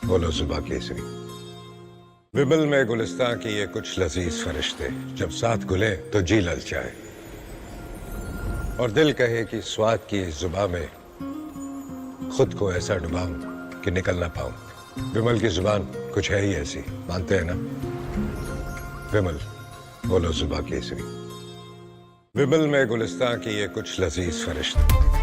बोलो जुबा केसरी। विमल में गुलिस्तां की ये कुछ लजीज फरिश्ते जब साथ घुले तो जी ललचाए और दिल कहे कि स्वाद की इस जुबा में खुद को ऐसा डुबाऊं कि निकल ना पाऊं। विमल की जुबान कुछ है ही ऐसी, मानते हैं ना? विमल, बोलो जुबा केसरी। विमल में गुलिस्तां की ये कुछ लजीज फरिश्ते।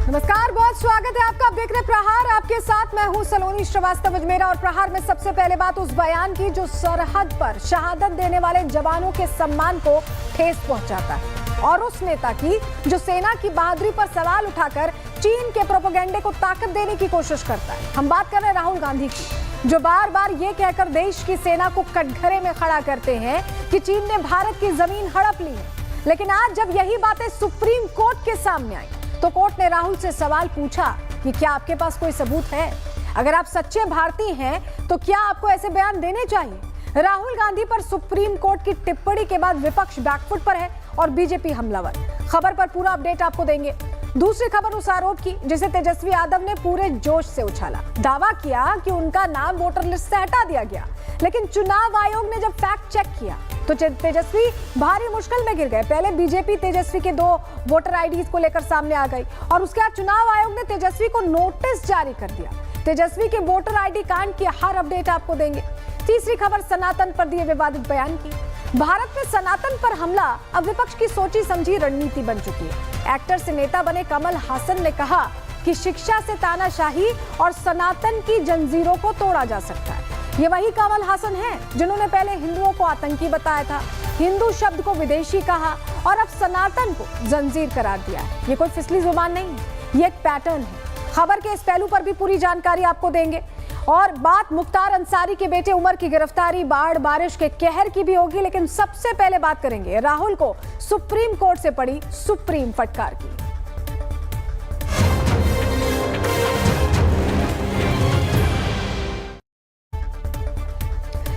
नमस्कार, बहुत स्वागत है आपका। आप देख रहे प्रहार, आपके साथ मैं हूं सलोनी श्रीवास्तव अजमेरा। और प्रहार में सबसे पहले बात उस बयान की जो सरहद पर शहादत देने वाले जवानों के सम्मान को ठेस पहुंचाता है, और उस नेता की जो सेना की बहादुरी पर सवाल उठाकर चीन के प्रोपेगेंडे को ताकत देने की कोशिश करता है। हम बात कर रहे हैं राहुल गांधी की, जो बार बार ये कहकर देश की सेना को कटघरे में खड़ा करते हैं कि चीन ने भारत की जमीन हड़प ली है। लेकिन आज जब यही बातें सुप्रीम कोर्ट के सामने आई तो कोर्ट ने राहुल से सवाल पूछा कि क्या आपके पास कोई सबूत है? अगर आप सच्चे भारतीय हैं तो क्या आपको ऐसे बयान देने चाहिए? राहुल गांधी पर सुप्रीम कोर्ट की टिप्पणी के बाद विपक्ष बैकफुट पर है और बीजेपी हमलावर। खबर पर पूरा अपडेट आपको देंगे। दूसरी खबर उस आरोप की जिसे तेजस्वी यादव ने पूरे जोश से उछाला। दावा किया कि उनका नाम वोटर लिस्ट से हटा दिया गया, लेकिन चुनाव आयोग ने जब फैक्ट चेक किया तो तेजस्वी भारी मुश्किल में गिर गए। पहले बीजेपी तेजस्वी के 2 वोटर आईडीज को लेकर सामने आ गई और उसके बाद चुनाव आयोग ने तेजस्वी को नोटिस जारी कर दिया। तेजस्वी के वोटर आईडी कांड की हर अपडेट आपको देंगे। तीसरी खबर सनातन पर दिए विवादित बयान की। भारत में सनातन पर हमला अब विपक्ष की सोची समझी रणनीति बन चुकी है। एक्टर से नेता बने कमल हासन ने कहा कि शिक्षा से तानाशाही और सनातन की जंजीरों को तोड़ा जा सकता है। ये वही कमल हासन हैं जिन्होंने पहले हिंदुओं को आतंकी बताया था, हिंदू शब्द को विदेशी कहा और अब सनातन को जंजीर करार दिया है। ये कोई फिसली जुबान नहीं है, ये एक पैटर्न है। खबर के इस पहलू पर भी पूरी जानकारी आपको देंगे। और बात मुख्तार अंसारी के बेटे उमर की गिरफ्तारी, बाढ़ बारिश के कहर की भी होगी। लेकिन सबसे पहले बात करेंगे राहुल को सुप्रीम कोर्ट से पड़ी सुप्रीम फटकार की।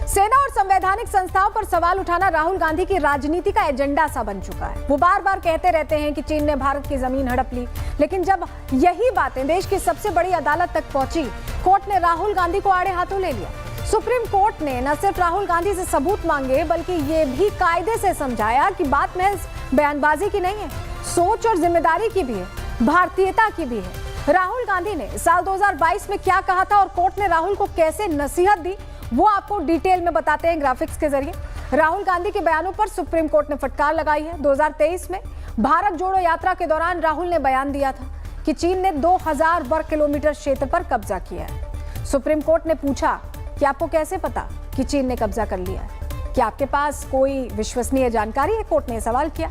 सेना और संवैधानिक संस्थाओं पर सवाल उठाना राहुल गांधी की राजनीति का एजेंडा सा बन चुका है। वो बार बार कहते रहते हैं कि चीन ने भारत की जमीन हड़प ली, लेकिन जब यही बातें देश की सबसे बड़ी अदालत तक पहुंची, कोर्ट ने राहुल गांधी को आड़े हाथों ले लिया। सुप्रीम कोर्ट ने न सिर्फ राहुल गांधी से सबूत मांगे बल्कि ये भी कायदे से समझाया कि बात महज बयानबाजी की नहीं है, सोच और जिम्मेदारी की भी है, भारतीयता की भी है। राहुल गांधी ने साल 2022 में क्या कहा था और कोर्ट ने राहुल को कैसे नसीहत दी, वो आपको डिटेल में बताते हैं ग्राफिक्स के जरिए। राहुल गांधी के बयानों पर सुप्रीम कोर्ट ने फटकार लगाई है। 2023 में भारत जोड़ो यात्रा के दौरान राहुल ने बयान दिया था कि चीन ने 2000 वर्ग किलोमीटर क्षेत्र पर कब्जा किया है। सुप्रीम कोर्ट ने पूछा कि आपको कैसे पता कि चीन ने कब्जा कर लिया है? क्या आपके पास कोई विश्वसनीय जानकारी है? कोर्ट ने सवाल किया।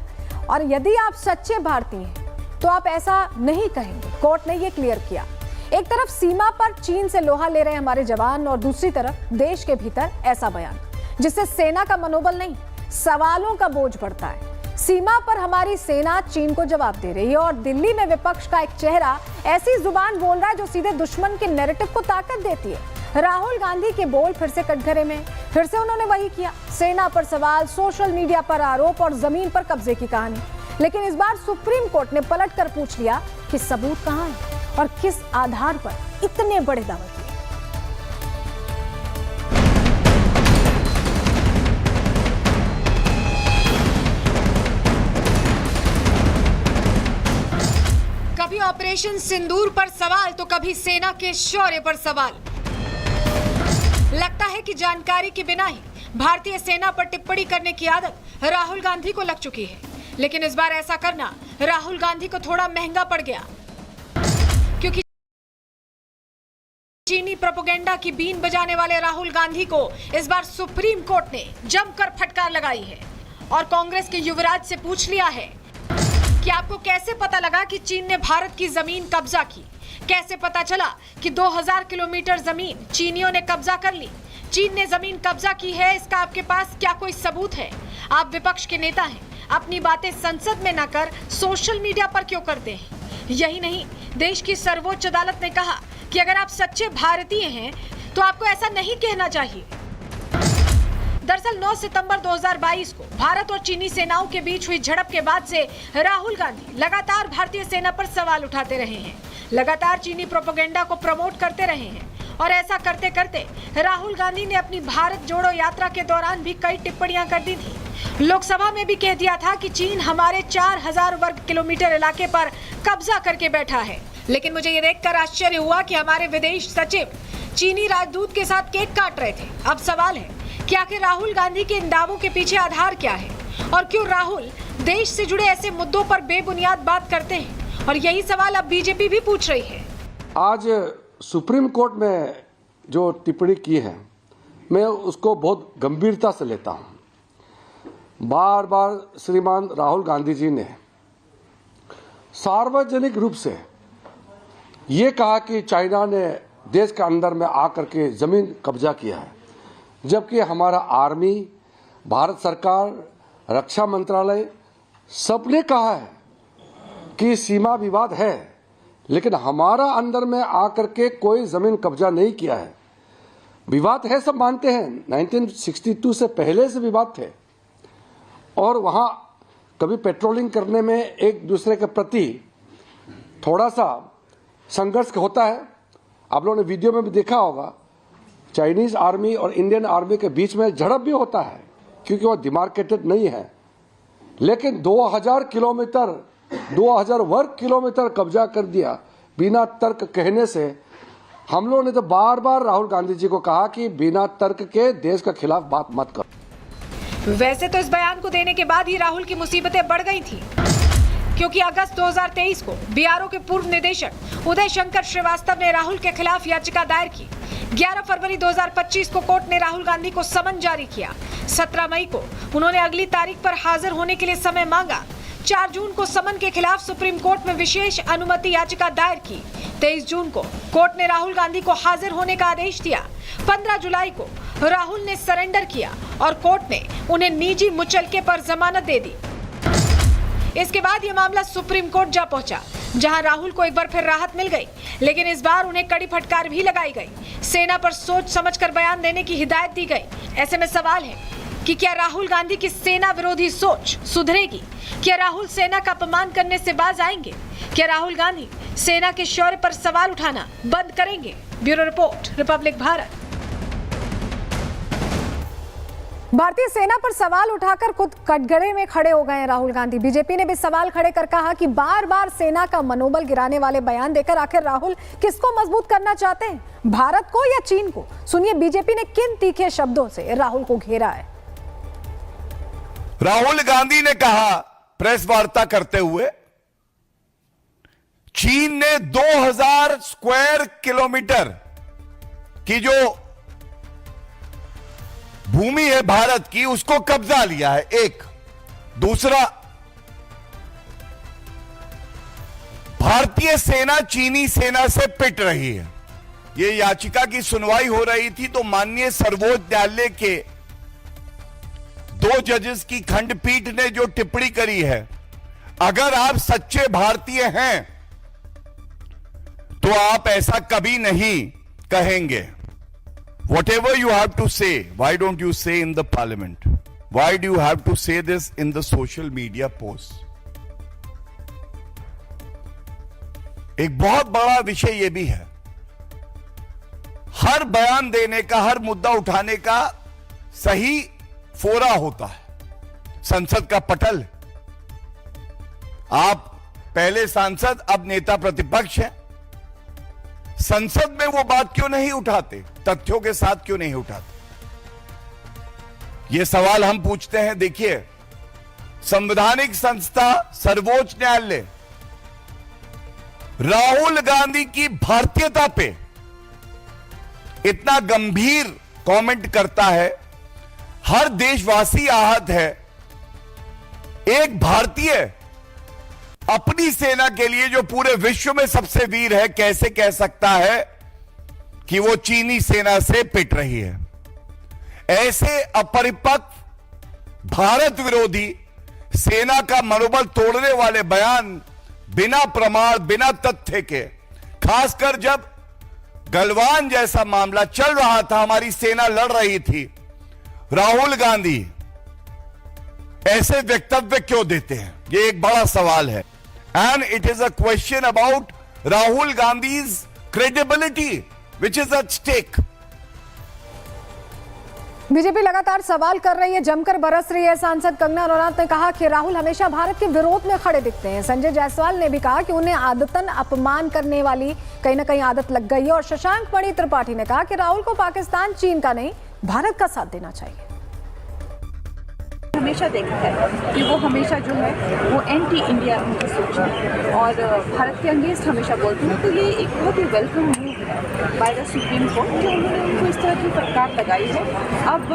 और यदि आप सच्चे भारतीय हैं तो आप ऐसा नहीं कहेंगे। कोर्ट ने यह क्लियर किया। एक तरफ सीमा पर चीन से लोहा ले रहे हमारे जवान और दूसरी तरफ देश के भीतर ऐसा बयान जिससे सेना का मनोबल नहीं, सवालों का बोझ बढ़ता है। सीमा पर हमारी सेना चीन को जवाब दे रही है और दिल्ली में विपक्ष का एक चेहरा ऐसी जुबान बोल रहा है जो सीधे दुश्मन के नैरेटिव को ताकत देती है। राहुल गांधी के बोल फिर से कटघरे में, फिर से उन्होंने वही किया। सेना पर सवाल, सोशल मीडिया पर आरोप और जमीन पर कब्जे की कहानी। लेकिन इस बार सुप्रीम कोर्ट ने पलट कर पूछ लिया कि सबूत कहां है और किस आधार पर इतने बड़े दावे किए। कभी ऑपरेशन सिंदूर पर सवाल तो कभी सेना के शौर्य पर सवाल। लगता है कि जानकारी के बिना ही भारतीय सेना पर टिप्पणी करने की आदत राहुल गांधी को लग चुकी है। लेकिन इस बार ऐसा करना राहुल गांधी को थोड़ा महंगा पड़ गया, क्योंकि चीनी प्रोपेगेंडा की बीन बजाने वाले राहुल गांधी को इस बार सुप्रीम कोर्ट ने जमकर फटकार लगाई है और कांग्रेस के युवराज से पूछ लिया है कि आपको कैसे पता लगा कि चीन ने भारत की जमीन कब्जा की? कैसे पता चला कि 2000 किलोमीटर जमीन चीनियों ने कब्जा कर ली? चीन ने जमीन कब्जा की है, इसका आपके पास क्या कोई सबूत है? आप विपक्ष के नेता हैं, अपनी बातें संसद में न कर सोशल मीडिया पर क्यों करते हैं? यही नहीं, देश की सर्वोच्च अदालत ने कहा कि अगर आप सच्चे भारतीय हैं तो आपको ऐसा नहीं कहना चाहिए। कल 9 सितंबर 2022 को भारत और चीनी सेनाओं के बीच हुई झड़प के बाद से राहुल गांधी लगातार भारतीय सेना पर सवाल उठाते रहे हैं, लगातार चीनी प्रोपेगेंडा को प्रमोट करते रहे हैं और ऐसा करते करते राहुल गांधी ने अपनी भारत जोड़ो यात्रा के दौरान भी कई टिप्पणियां कर दी थी। लोकसभा में भी कह दिया था कि चीन हमारे 4000 वर्ग किलोमीटर इलाके पर कब्जा करके बैठा है। लेकिन मुझे ये देखकर आश्चर्य हुआ कि हमारे विदेश सचिव चीनी राजदूत के साथ केक काट रहे थे। अब सवाल है कि आखिर राहुल गांधी के इन दावों के पीछे आधार क्या है और क्यों राहुल देश से जुड़े ऐसे मुद्दों पर बेबुनियाद बात करते हैं, और यही सवाल अब बीजेपी भी पूछ रही है। आज सुप्रीम कोर्ट में जो टिप्पणी की है, मैं उसको बहुत गंभीरता से लेता हूं। बार बार श्रीमान राहुल गांधी जी ने सार्वजनिक रूप से ये कहा कि चाइना ने देश के अंदर में आकर के ज़मीन कब्जा किया है, जबकि हमारा आर्मी, भारत सरकार, रक्षा मंत्रालय सबने कहा है कि सीमा विवाद है, लेकिन हमारा अंदर में आकर के कोई ज़मीन कब्जा नहीं किया है। विवाद है, सब मानते हैं, 1962 से पहले से विवाद थे और वहाँ कभी पेट्रोलिंग करने में एक दूसरे के प्रति थोड़ा सा संघर्ष होता है। आप लोगों ने वीडियो में भी देखा होगा, चाइनीज़ आर्मी और इंडियन आर्मी के बीच में झड़प भी होता है क्योंकि वो डिमार्केटेड नहीं है। लेकिन 2000 किलोमीटर 2000 वर्ग किलोमीटर कब्जा कर दिया बिना तर्क कहने से। हम लोगों ने तो बार बार राहुल गांधी जी को कहा कि बिना तर्क के देश के खिलाफ बात मत करो। वैसे तो इस बयान को देने के बाद ही राहुल की मुसीबतें बढ़ गई थी, क्योंकि अगस्त 2023 को बीआरओ के पूर्व निदेशक उदय शंकर श्रीवास्तव ने राहुल के खिलाफ याचिका दायर की। 11 फरवरी 2025 को कोर्ट ने राहुल गांधी को समन जारी किया। 17 मई को उन्होंने अगली तारीख पर हाजिर होने के लिए समय मांगा। 4 जून को समन के खिलाफ सुप्रीम कोर्ट में विशेष अनुमति याचिका दायर की। 23 जून को कोर्ट ने राहुल गांधी को हाजिर होने का आदेश दिया। 15 जुलाई को राहुल ने सरेंडर किया और कोर्ट ने उन्हें निजी मुचलके पर जमानत दे दी। इसके बाद यह मामला सुप्रीम कोर्ट जा पहुंचा, जहां राहुल को एक बार फिर राहत मिल गई, लेकिन इस बार उन्हें कड़ी फटकार भी लगाई गई। सेना पर सोच समझकर बयान देने की हिदायत दी गई। ऐसे में सवाल है कि क्या राहुल गांधी की सेना विरोधी सोच सुधरेगी? क्या राहुल सेना का अपमान करने से बाज आएंगे? क्या राहुल गांधी सेना के शौर्य पर सवाल उठाना बंद करेंगे? Bureau report, Republic Bharat. भारतीय सेना पर सवाल उठाकर खुद कटघरे में खड़े हो गए हैं राहुल गांधी। बीजेपी ने भी सवाल खड़े कर कहा कि बार बार सेना का मनोबल गिराने वाले बयान देकर आखिर राहुल किसको मजबूत करना चाहते हैं, भारत को या चीन को? सुनिए बीजेपी ने किन तीखे शब्दों से राहुल को घेरा है। राहुल गांधी ने कहा प्रेस वार्ता करते हुए, चीन ने 2000 स्क्वायर किलोमीटर की जो भूमि है भारत की, उसको कब्जा लिया है। एक दूसरा, भारतीय सेना चीनी सेना से पिट रही है। यह याचिका की सुनवाई हो रही थी तो माननीय सर्वोच्च न्यायालय के 2 जजेस की खंडपीठ ने जो टिप्पणी करी है, अगर आप सच्चे भारतीय हैं तो आप ऐसा कभी नहीं कहेंगे। Whatever you have to say, why don't you say in the parliament? Why do you have to say this in the social media posts? एक बहुत बड़ा विषय यह भी है, हर बयान देने का, हर मुद्दा उठाने का सही फोरा होता है। संसद का पटल, आप पहले सांसद, अब नेता प्रतिपक्ष हैं। संसद में वो बात क्यों नहीं उठाते, तथ्यों के साथ क्यों नहीं उठाते? ये सवाल हम पूछते हैं। देखिए, संवैधानिक संस्था सर्वोच्च न्यायालय राहुल गांधी की भारतीयता पे इतना गंभीर कमेंट करता है, हर देशवासी आहत है। एक भारतीय अपनी सेना के लिए जो पूरे विश्व में सबसे वीर है, कैसे कह सकता है कि वो चीनी सेना से पिट रही है? ऐसे अपरिपक्व, भारत विरोधी, सेना का मनोबल तोड़ने वाले बयान बिना प्रमाण, बिना तथ्य के, खासकर जब गलवान जैसा मामला चल रहा था, हमारी सेना लड़ रही थी राहुल गांधी ऐसे वक्तव्य क्यों देते हैं, ये एक बड़ा सवाल है। And it is a question about Rahul Gandhi's credibility which is at stake. BJP लगातार सवाल कर रही है, जमकर बरस रही है। सांसद कंगना रनौत ने कहा कि राहुल हमेशा भारत के विरोध में खड़े दिखते हैं। संजय जायसवाल ने भी कहा कि उन्हें आदतन अपमान करने वाली कहीं ना कहीं आदत लग गई है। और शशांक मणि त्रिपाठी ने कहा कि राहुल को पाकिस्तान चीन का नहीं भारत का साथ देना चाहिए। हमेशा देखा है कि वो हमेशा जो है वो एंटी इंडिया उनकी सोच है और भारत के अगेंस्ट हमेशा बोलते हैं। तो ये एक बहुत ही वेलकम मूव है बाय द सुप्रीम कोर्ट कि उन्होंने उनको इस तरह की फटकार लगाई है। अब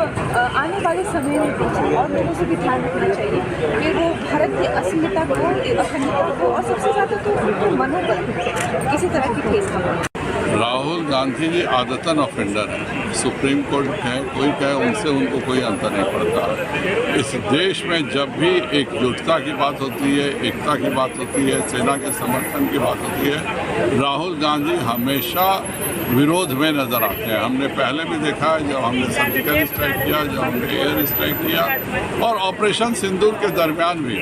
आने वाले समय में और लोगों से भी ध्यान रखना चाहिए कि वो भारत की अस्मिता को, अखंडता को और सबसे ज़्यादा तो उनके मनोबल किसी तरह की ठेस न पहुंचे। राहुल गांधी जी आदतन ऑफेंडर है। सुप्रीम कोर्ट कहे कोई कहे, उनसे उनको कोई अंतर नहीं पड़ता। इस देश में जब भी एकजुटता की बात होती है, एकता की बात होती है, सेना के समर्थन की बात होती है, राहुल गांधी हमेशा विरोध में नजर आते हैं। हमने पहले भी देखा है, जब हमने सर्जिकल स्ट्राइक किया, जब हमने एयर स्ट्राइक किया और ऑपरेशन सिंदूर के दरमियान भी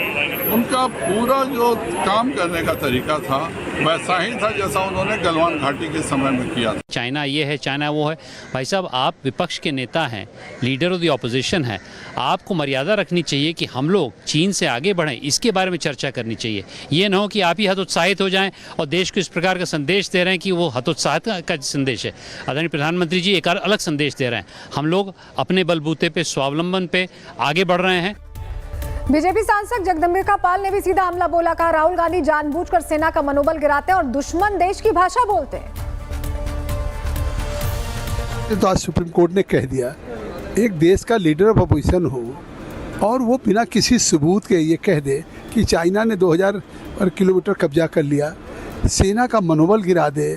उनका पूरा जो काम करने का तरीका था वैसा ही था जैसा उन्होंने गलवान घाटी के समय में किया था। चाइना ये है, चाइना वो है। भाई साहब, आप विपक्ष के नेता हैं, लीडर ऑफ द ऑपोजिशन है, आपको मर्यादा रखनी चाहिए कि हम लोग चीन से आगे बढ़ें, इसके बारे में चर्चा करनी चाहिए। ये ना हो कि आप ही हतोत्साहित हो जाएं और देश को इस प्रकार का संदेश दे रहे हैं कि वो हतोत्साहित का संदेश है। आदरणीय प्रधानमंत्री जी एक अलग संदेश दे रहे हैं। हम लोग अपने बलबूते पे, स्वावलंबन पे आगे बढ़ रहे हैं। बीजेपी सांसद जगदम्बिका पाल ने भी सीधा हमला बोला। कहा राहुल गांधी जानबूझकर सेना का मनोबल गिराते हैं और दुश्मन देश की भाषा बोलते हैं। तो आज सुप्रीम कोर्ट ने कह दिया, एक देश का लीडर ऑफ अपोजिशन हो और वो बिना किसी सबूत के ये कह दे कि चाइना ने 2000 किलोमीटर कब्जा कर लिया, सेना का मनोबल गिरा दे,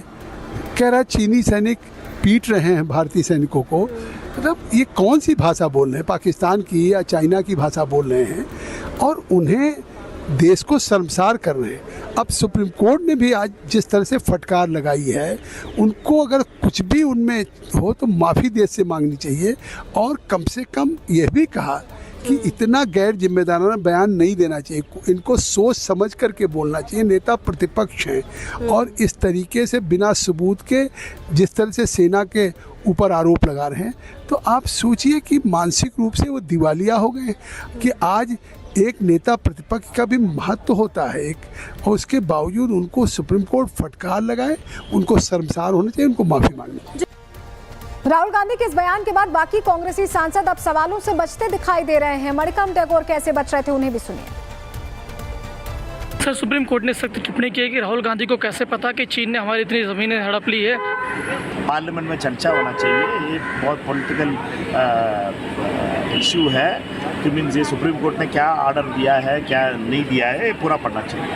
कह रहा चीनी सैनिक पीट रहे हैं भारतीय सैनिकों को। मतलब ये कौन सी भाषा बोल रहे हैं, पाकिस्तान की या चाइना की भाषा बोल रहे हैं और उन्हें देश को शर्मसार कर रहे हैं। अब सुप्रीम कोर्ट ने भी आज जिस तरह से फटकार लगाई है, उनको अगर कुछ भी उनमें हो तो माफ़ी देश से मांगनी चाहिए और कम से कम यह भी कहा कि इतना गैर जिम्मेदाराना बयान नहीं देना चाहिए, इनको सोच समझ करके बोलना चाहिए। नेता प्रतिपक्ष हैं और इस तरीके से बिना सबूत के जिस तरह से सेना के ऊपर आरोप लगा रहे हैं, तो आप सोचिए कि मानसिक रूप से वो दिवालिया हो गए कि आज एक नेता प्रतिपक्ष का भी महत्व होता है एक, और उसके बावजूद उनको सुप्रीम कोर्ट फटकार लगाए, उनको शर्मसार होना चाहिए, उनको माफ़ी मांगनी चाहिए। राहुल गांधी के इस बयान के बाद बाकी कांग्रेसी सांसद अब सवालों से बचते दिखाई दे रहे हैं। मणिकम टैगोर कैसे बच रहे थे, उन्हें भी सुनिए। सर, सुप्रीम कोर्ट ने सख्त टिप्पणी की है कि राहुल गांधी को कैसे पता कि चीन ने हमारी इतनी ज़मीनें हड़प ली है। पार्लियामेंट में चर्चा होना चाहिए, ये बहुत पॉलिटिकल इशू है कि मीन्स ये सुप्रीम कोर्ट ने क्या ऑर्डर दिया है, क्या नहीं दिया है, ये पूरा पढ़ना चाहिए।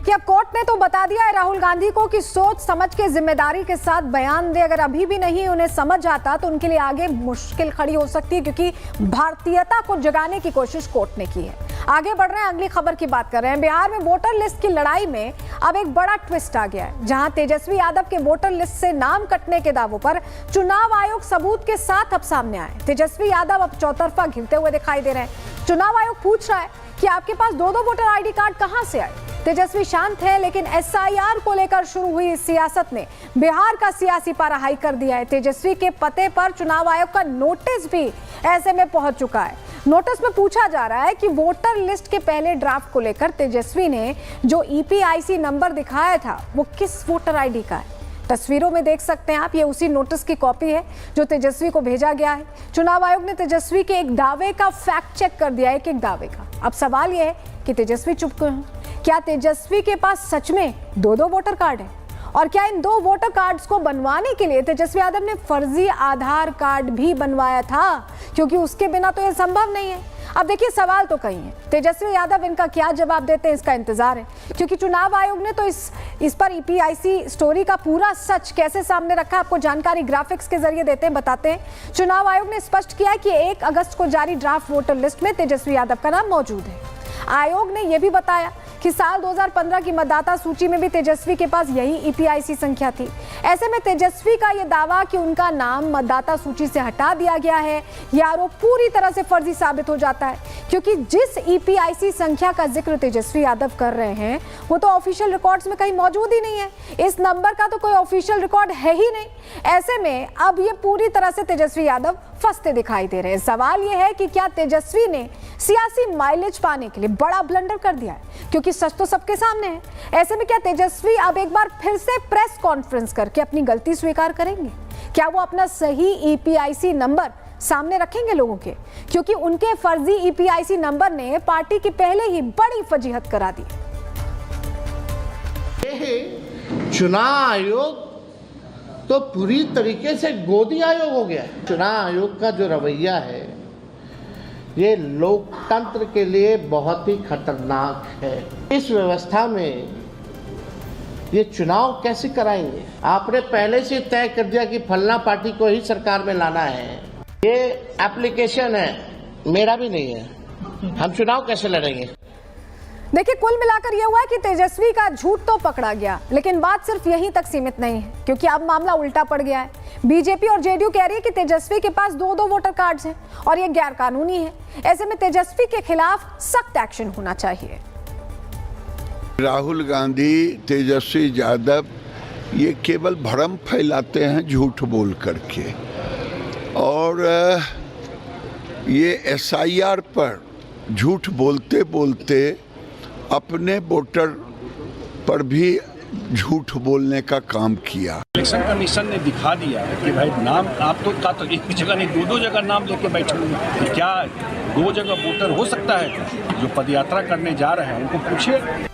कि अब कोर्ट ने तो बता दिया है राहुल गांधी को कि सोच समझ के जिम्मेदारी के साथ बयान दे। अगर अभी भी नहीं उन्हें समझ आता तो उनके लिए आगे मुश्किल खड़ी हो सकती है, क्योंकि भारतीयता को जगाने की कोशिश कोर्ट ने की है। आगे बढ़ रहे हैं, अगली खबर की बात कर रहे हैं। बिहार में वोटर लिस्ट की लड़ाई में अब एक बड़ा ट्विस्ट आ गया है, जहां तेजस्वी यादव के वोटर लिस्ट से नाम कटने के दावों पर चुनाव आयोग सबूत के साथ अब सामने आए। तेजस्वी यादव अब चौतरफा घिरते हुए दिखाई दे रहे हैं। चुनाव आयोग पूछ रहा है कि आपके पास दो वोटर ID कार्ड कहां से आए। तेजस्वी शांत है, लेकिन SIR को लेकर शुरू हुई इस सियासत ने बिहार का सियासी पारा हाई कर दिया है। तेजस्वी के पते पर चुनाव आयोग का नोटिस भी ऐसे में पहुंच चुका है। नोटिस में पूछा जा रहा है कि वोटर लिस्ट के पहले ड्राफ्ट को लेकर तेजस्वी ने जो EPIC नंबर दिखाया था वो किस वोटर ID का है। तस्वीरों में देख सकते हैं आप, ये उसी नोटिस की कॉपी है जो तेजस्वी को भेजा गया है। चुनाव आयोग ने तेजस्वी के एक दावे का फैक्ट चेक कर दिया है, एक दावे का। अब सवाल यह है कि तेजस्वी चुप क्यों हैं? क्या तेजस्वी के पास सच में दो वोटर कार्ड है? और क्या इन 2 वोटर कार्ड्स को बनवाने के लिए तेजस्वी यादव ने फर्जी आधार कार्ड भी बनवाया था? क्योंकि उसके बिना तो यह संभव नहीं है। अब देखिए, सवाल तो कई हैं। तेजस्वी यादव इनका क्या जवाब देते हैं, इसका इंतजार है, क्योंकि चुनाव आयोग ने तो इस पर EPIC स्टोरी का पूरा सच कैसे सामने रखा, आपको जानकारी ग्राफिक्स के जरिए देते हैं, बताते हैं। चुनाव आयोग ने स्पष्ट किया कि 1 अगस्त को जारी ड्राफ्ट वोटर लिस्ट में तेजस्वी यादव का नाम मौजूद है। आयोग ने यह भी बताया कि कि साल 2015 की मतदाता सूची में भी तेजस्वी के पास यही ईपीआईसी संख्या थी। ऐसे में तेजस्वी का यह दावा कि उनका नाम मतदाता सूची से हटा दिया गया है, यह आरोप पूरी तरह से फर्जी साबित हो जाता है, क्योंकि जिस ईपीआईसी संख्या का जिक्र तेजस्वी यादव कर रहे हैं वो तो ऑफिशियल रिकॉर्ड्स में कहीं मौजूद ही नहीं है। इस नंबर का तो कोई ऑफिशियल रिकॉर्ड है ही नहीं। ऐसे में अब ये पूरी तरह से तेजस्वी यादव फंसते दिखाई दे रहे हैं। सवाल ये है कि क्या तेजस्वी ने सियासी माइलेज पाने के लिए बड़ा ब्लंडर कर दिया है, क्योंकि सच तो सबके सामने है। ऐसे में क्या तेजस्वी अब एक बार फिर से प्रेस कॉन्फ्रेंस करके अपनी गलती स्वीकार करेंगे? क्या वो अपना सही ईपीआईसी नंबर सामने रखेंगे लोगों के, क्योंकि उनके फर्जी ईपीआईसी नंबर ने पार्टी की पहले ही बड़ी फजीहत करा दी। चुनाव आयोग तो पूरी तरीके से गोदी आयोग हो गया है। चुनाव आयोग का जो रवैया है ये लोकतंत्र के लिए बहुत ही खतरनाक है। इस व्यवस्था में ये चुनाव कैसे कराएंगे? आपने पहले से तय कर दिया कि फलना पार्टी को ही सरकार में लाना है। ये एप्लीकेशन है, मेरा भी नहीं है। हम चुनाव कैसे लड़ेंगे? देखिए, कुल मिलाकर यह हुआ है कि तेजस्वी का झूठ तो पकड़ा गया, लेकिन बात सिर्फ यहीं तक सीमित नहीं है, क्योंकि अब मामला उल्टा पड़ गया है। बीजेपी और जेडीयू कह रही है कि तेजस्वी के पास दो वोटर कार्ड्स हैं और ये गैर कानूनी है। ऐसे में तेजस्वी के खिलाफ सख्त एक्शन होना चाहिए। राहुल गांधी, तेजस्वी यादव ये केवल भ्रम फैलाते हैं झूठ बोल करके, और ये एसआईआर पर झूठ बोलते बोलते अपने वोटर पर भी झूठ बोलने का काम किया। इलेक्शन कमीशन ने दिखा दिया है कि भाई नाम आप तो का तो एक जगह नहीं दो जगह नाम लेके बैठे हुए हैं। क्या 2 जगह वोटर हो सकता है? जो पदयात्रा करने जा रहे हैं उनको पूछिए।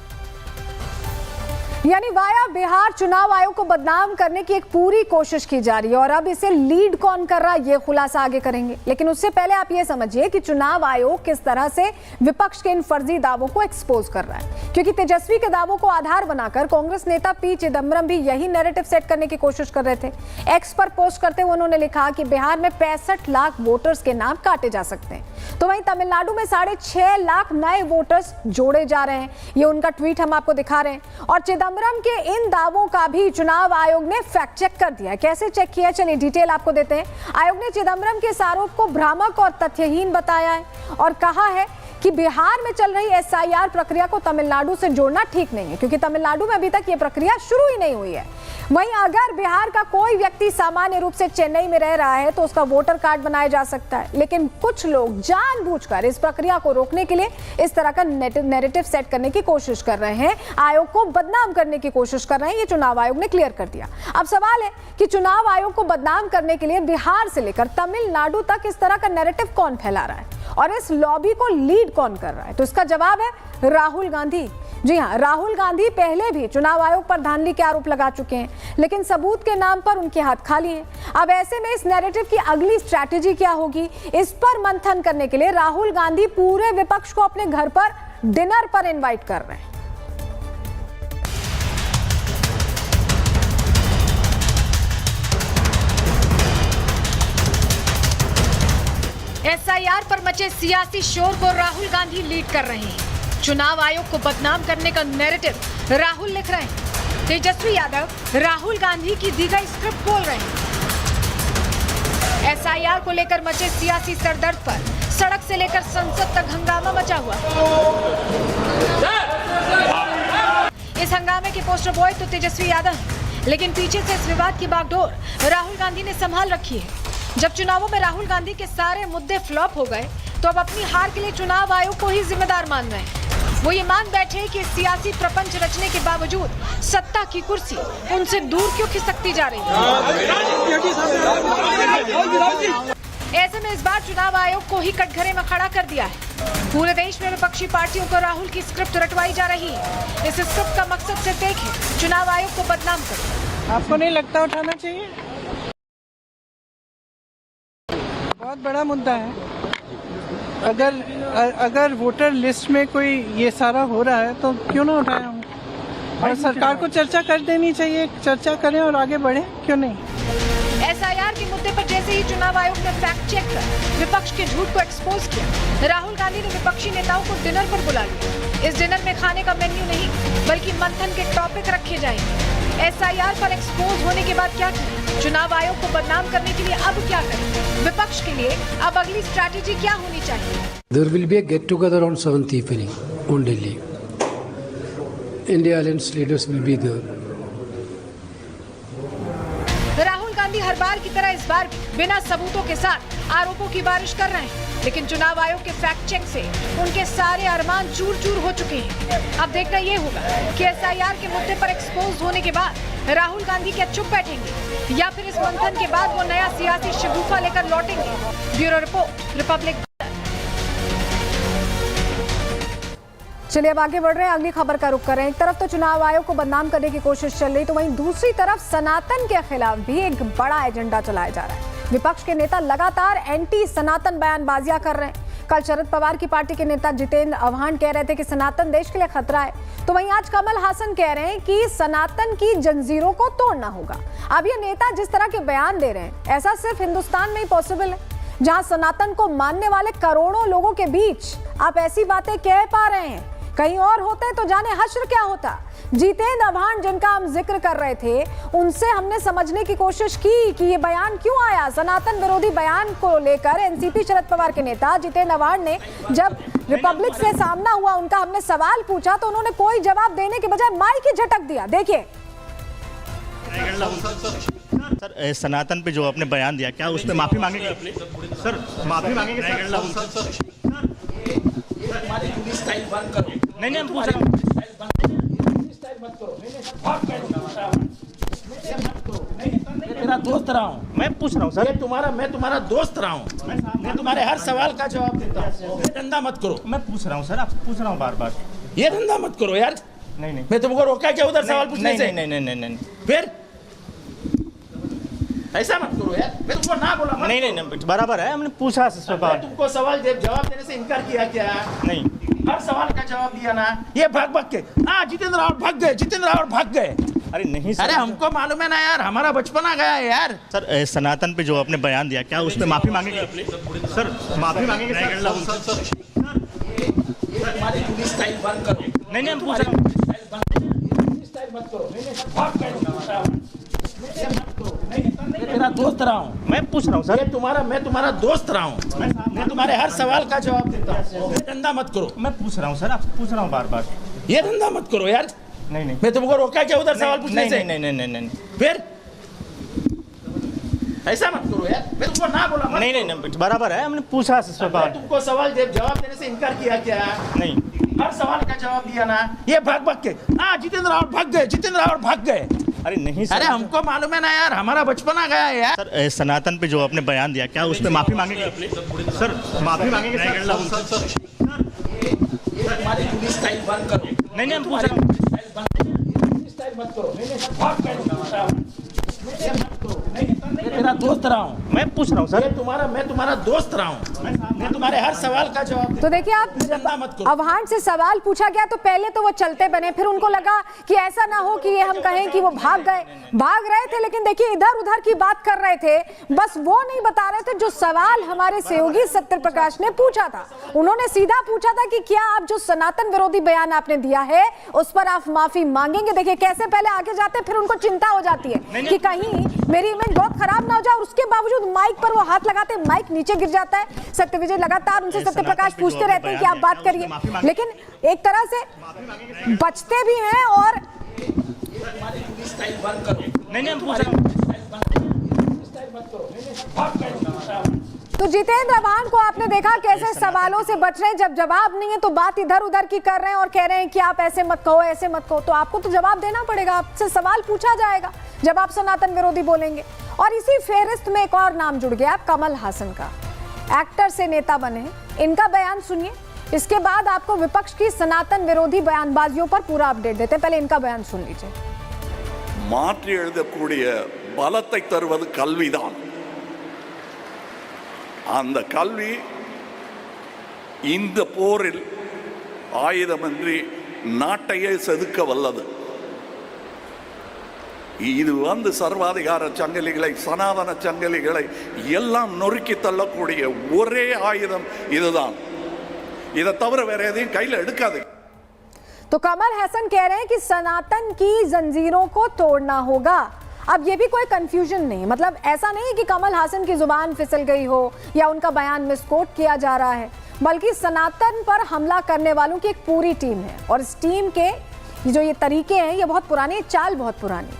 यानी वाया बिहार चुनाव आयोग को बदनाम करने की एक पूरी कोशिश की जा रही है, और अब इसे लीड कौन कर रहा है ये खुलासा आगे करेंगे। लेकिन उससे पहले आप ये समझिए कि चुनाव आयोग किस तरह से विपक्ष के इन फर्जी दावों को एक्सपोज कर रहा है, क्योंकि तेजस्वी के दावों को आधार बनाकर कांग्रेस नेता पी चिदम्बरम भी यही नैरेटिव सेट करने की कोशिश कर रहे थे। एक्स पर पोस्ट करते हुए उन्होंने लिखा कि बिहार में 65 लाख वोटर्स के नाम काटे जा सकते हैं, तो वहीं तमिलनाडु में 6.5 लाख नए वोटर्स जोड़े जा रहे हैं। ये उनका ट्वीट हम आपको दिखा रहे हैं। और चिदम्बरम के इन दावों का भी चुनाव आयोग ने फैक्ट चेक कर दिया। कैसे चेक किया, चलिए डिटेल आपको देते हैं। आयोग ने चिदम्बरम के इस आरोप को भ्रामक और तथ्यहीन बताया है और कहा है कि बिहार में चल रही एसआईआर प्रक्रिया को तमिलनाडु से जोड़ना ठीक नहीं है, क्योंकि तमिलनाडु में अभी तक ये प्रक्रिया शुरू ही नहीं हुई है। वहीं अगर बिहार का कोई व्यक्ति सामान्य रूप से चेन्नई में रह रहा है तो उसका वोटर कार्ड बनाया जा सकता है, लेकिन कुछ लोग जानबूझकर इस प्रक्रिया को रोकने के लिए इस तरह का नैरेटिव सेट करने की कोशिश कर रहे हैं, आयोग को बदनाम करने की कोशिश कर रहे हैं। ये चुनाव आयोग ने क्लियर कर दिया। अब सवाल है कि चुनाव आयोग को बदनाम करने के लिए बिहार से लेकर तमिलनाडु तक इस तरह का नैरेटिव कौन फैला रहा है और इस लॉबी को लीड कौन कर रहा है? तो इसका जवाब है राहुल गांधी। जी हां, राहुल गांधी पहले भी चुनाव आयोग पर धांधली के आरोप लगा चुके हैं, लेकिन सबूत के नाम पर उनके हाथ खाली हैं। अब ऐसे में इस नैरेटिव की अगली स्ट्रैटेजी क्या होगी, इस पर मंथन करने के लिए राहुल गांधी पूरे विपक्ष को अपने घर पर डिनर पर इनवाइट कर रहे हैं। एसआईआर पर मचे सियासी शोर को राहुल गांधी लीड कर रहे हैं। चुनाव आयोग को बदनाम करने का नैरेटिव राहुल लिख रहे हैं। तेजस्वी यादव राहुल गांधी की दी गई स्क्रिप्ट बोल रहे हैं। एसआईआर को लेकर मचे सियासी सरदर्द पर सड़क से लेकर संसद तक हंगामा मचा हुआ। इस हंगामे के पोस्टर बॉय तो तेजस्वी यादव हैं, लेकिन पीछे से इस विवाद की बागडोर राहुल गांधी ने संभाल रखी है। जब चुनावों में राहुल गांधी के सारे मुद्दे फ्लॉप हो गए तो अब अपनी हार के लिए चुनाव आयोग को ही जिम्मेदार मान रहे हैं। वो ये मान बैठे कि सियासी प्रपंच रचने के बावजूद सत्ता की कुर्सी उनसे दूर क्यों खिसकती जा रही है। ऐसे में इस बार चुनाव आयोग को ही कटघरे में खड़ा कर दिया है। पूरे देश में विपक्षी पार्टियों को राहुल की स्क्रिप्ट रटवाई जा रही है। इस स्क्रिप्ट का मकसद सिर्फ एक है, चुनाव आयोग को बदनाम करो। आपको नहीं लगता उठाना चाहिए? बहुत बड़ा मुद्दा है। अगर वोटर लिस्ट में कोई ये सारा हो रहा है तो क्यों ना उठाया हम, और सरकार को चर्चा कर देनी चाहिए। चर्चा करें और आगे बढ़े, क्यों नहीं। एसआईआर की मुद्दे पर जैसे ही चुनाव आयोग ने फैक्ट चेक कर विपक्ष के झूठ को एक्सपोज किया, राहुल गांधी ने विपक्षी नेताओं को डिनर पर बुला लिया। इस डिनर में खाने का मेन्यू नहीं बल्कि मंथन के टॉपिक रखे जाएंगे। SIR पर एक्सपोज होने के बाद क्या करें? चुनाव आयोग को बदनाम करने के लिए अब क्या करें? विपक्ष के लिए अब अगली स्ट्रैटेजी क्या होनी चाहिए? There will be a get together on 7th evening on Delhi. India Alliance leaders will be there. Rahul Gandhi हर बार की तरह इस बार बिना सबूतों के साथ आरोपों की बारिश कर रहे हैं, लेकिन चुनाव आयोग के फैक्ट चेक से उनके सारे अरमान चूर चूर हो चुके हैं। अब देखना ये होगा कि SIR के मुद्दे पर एक्सपोज होने के बाद राहुल गांधी क्या चुप बैठेंगे या फिर इस मंथन के बाद वो नया सियासी शगुफा लेकर लौटेंगे। Bureau report, Republic. चलिए अब आगे बढ़ रहे हैं, अगली खबर का रुख कर रहे हैं। एक तरफ तो चुनाव आयोग को बदनाम करने की कोशिश चल रही, तो वहीं दूसरी तरफ सनातन के खिलाफ भी एक बड़ा एजेंडा चलाया जा रहा है। विपक्ष के नेता लगातार एंटी सनातन बयानबाजियां कर रहे हैं। कल शरद पवार की पार्टी के नेता जितेंद्र आव्हान कह रहे थे कि सनातन देश के लिए खतरा है, तो वहीं आज कमल हासन कह रहे हैं कि सनातन की जंजीरों को तोड़ना होगा। अब ये नेता जिस तरह के बयान दे रहे हैं, ऐसा सिर्फ हिंदुस्तान में ही पॉसिबल है, जहां सनातन को मानने वाले करोड़ों लोगों के बीच आप ऐसी बातें कह पा रहे हैं। कहीं और होते तो जाने हश्र क्या होता। जितेंद्र आव्हान जिनका हम जिक्र कर रहे थे, उनसे हमने समझने की कोशिश की कि ये बयान क्यों आया। सनातन विरोधी बयान को लेकर एनसीपी शरद पवार के नेता जितेंद्र आव्हान ने जब रिपब्लिक से सामना हुआ, उनका हमने सवाल पूछा तो उन्होंने कोई जवाब देने के बजाय माइक ही झटक दिया। देखिए सर, सनातन पे जो आपने बयान दिया, क्या उस पर माफी मांगेंगे? सर माफी मांगेंगे सर? नहीं हम पूछ रहा हूँ। तेरा दोस्त रहा हूँ, मैं पूछ रहा हूँ सर। मैं तुम्हारा दोस्त रहा हूँ, मैं तुम्हारे हर सवाल का जवाब देता हूँ। ये धंधा मत करो। मैं पूछ रहा हूँ सर, आपसे पूछ रहा हूँ बार बार। ये धंधा मत करो यार। नहीं मैं तुमको रोका क्या उधर सवाल पूछने से? नहीं। फिर ऐसा मत करो यार। मैं तुमको ना बोला। नहीं बराबर है, हमने पूछा सवाल। तुमको सवाल जवाब देने से इनकार किया क्या? नहीं, हर सवाल का जवाब दिया ना। ये भाग के जितेंद्र रावत भाग गए। अरे नहीं सर, अरे हमको मालूम है ना यार, हमारा बचपना गया है यार। सर सनातन पे जो आपने बयान दिया, क्या उस पर माफी मांगेंगे? सर माफी मांगेंगे सर? नहीं हम पूछ रहा हूँ। तेरा दोस्त रहा हूँ, मैं पूछ रहा हूँ सर। मैं तुम्हारा दोस्त रहा हूँ, मैं तुम्हारे हर सवाल का जवाब देता हूँ। ये धंधा मत करो। मैं पूछ रहा हूँ सर, आपसे पूछ रहा हूँ बार बार। ये धंधा मत करो यार। नहीं मैं तुमको रोका क्या उधर सवाल पूछने से? नहीं। फिर ऐसा मत करो यार। मैं तुमको ना बोला। नहीं बराबर है, हमने पूछा सवाल। तुमको सवाल जवाब देने से इनकार किया क्या? नहीं, हर सवाल का जवाब दिया ना। ये भाग के जितेंद्र रावत भाग गए। अरे नहीं सर, अरे हमको मालूम है ना यार, हमारा बचपना गया है यार। सर सनातन पे जो आपने बयान दिया, क्या उस पर माफी मांगेंगे? सर माफी मांगेंगे सर? नहीं हम पूछ रहा हूँ। तेरा दोस्त रहा हूँ, मैं पूछ रहा हूँ सर। मैं तुम्हारा दोस्त रहा हूँ, मैं तुम्हारे हर सवाल का जवाब। तो देखिए आप आव्हान से सवाल पूछा गया तो पहले तो वो चलते बने, फिर उनको लगा कि ऐसा ना हो कि ये हम कहें कि वो भाग रहे थे, लेकिन देखिए इधर उधर की बात कर रहे थे, बस वो नहीं बता रहे थे जो सवाल हमारे सहयोगी सत्य प्रकाश ने पूछा था। उन्होंने सीधा पूछा था कि क्या आप जो सनातन विरोधी बयान आपने दिया है उस पर आप माफी मांगेंगे। देखिए कैसे पहले आगे जाते, फिर उनको चिंता हो जाती है कि कहीं मेरी इमेज बहुत खराब ना हो जाए, और उसके बावजूद माइक पर वो हाथ लगाते, माइक नीचे गिर जाता है। सत्यविजय लगातार उनसे सत्य प्रकाश पूछते रहते हैं कि आप बात करिए, लेकिन एक तरह से बचते भी हैं। और नहीं हम पूछ रहा हूँ। तो जितेंद्र आव्हान को आपने देखा कैसे सवालों से बच रहे हैं, जब जवाब नहीं है तो बात इधर उधर की कर रहे हैं और कह रहे हैं कि आप ऐसे मत कहो, ऐसे मत कहो। तो आपको तो जवाब देना पड़ेगा, आपसे सवाल पूछा जाएगा जब आप सनातन विरोधी बोलेंगे। और इसी फेहरिस्त में एक और नाम जुड़ गया, कमल हासन का। एक्टर से नेता बने, इनका बयान सुनिए, इसके बाद आपको विपक्ष की सनातन विरोधी बयानबाजियों पर पूरा अपडेट देते हैं। पहले इनका बयान सुन लीजिए। மாற்றி எழுதக்கூடிய பலத்தை தருவது கல்விதான். அந்த கல்வி இந்த போரில் ஆயுதமின்றி நாட்டையே செதுக்க வல்லது. இது வந்து சர்வாதிகார சங்கிலிகளை சனாதன சங்கிலிகளை எல்லாம் நொறுக்கி தள்ளக்கூடிய ஒரே ஆயுதம் இதுதான். இதை தவிர வேற எதையும் கையில் எடுக்காது. तो कमल हसन कह रहे हैं कि सनातन की जंजीरों को तोड़ना होगा। अब ये भी कोई कंफ्यूजन नहीं, मतलब ऐसा नहीं है कि कमल हसन की जुबान फिसल गई हो या उनका बयान मिसकोट किया जा रहा है, बल्कि सनातन पर हमला करने वालों की एक पूरी टीम है और इस टीम के जो ये तरीके हैं ये बहुत पुराने, चाल बहुत पुरानी।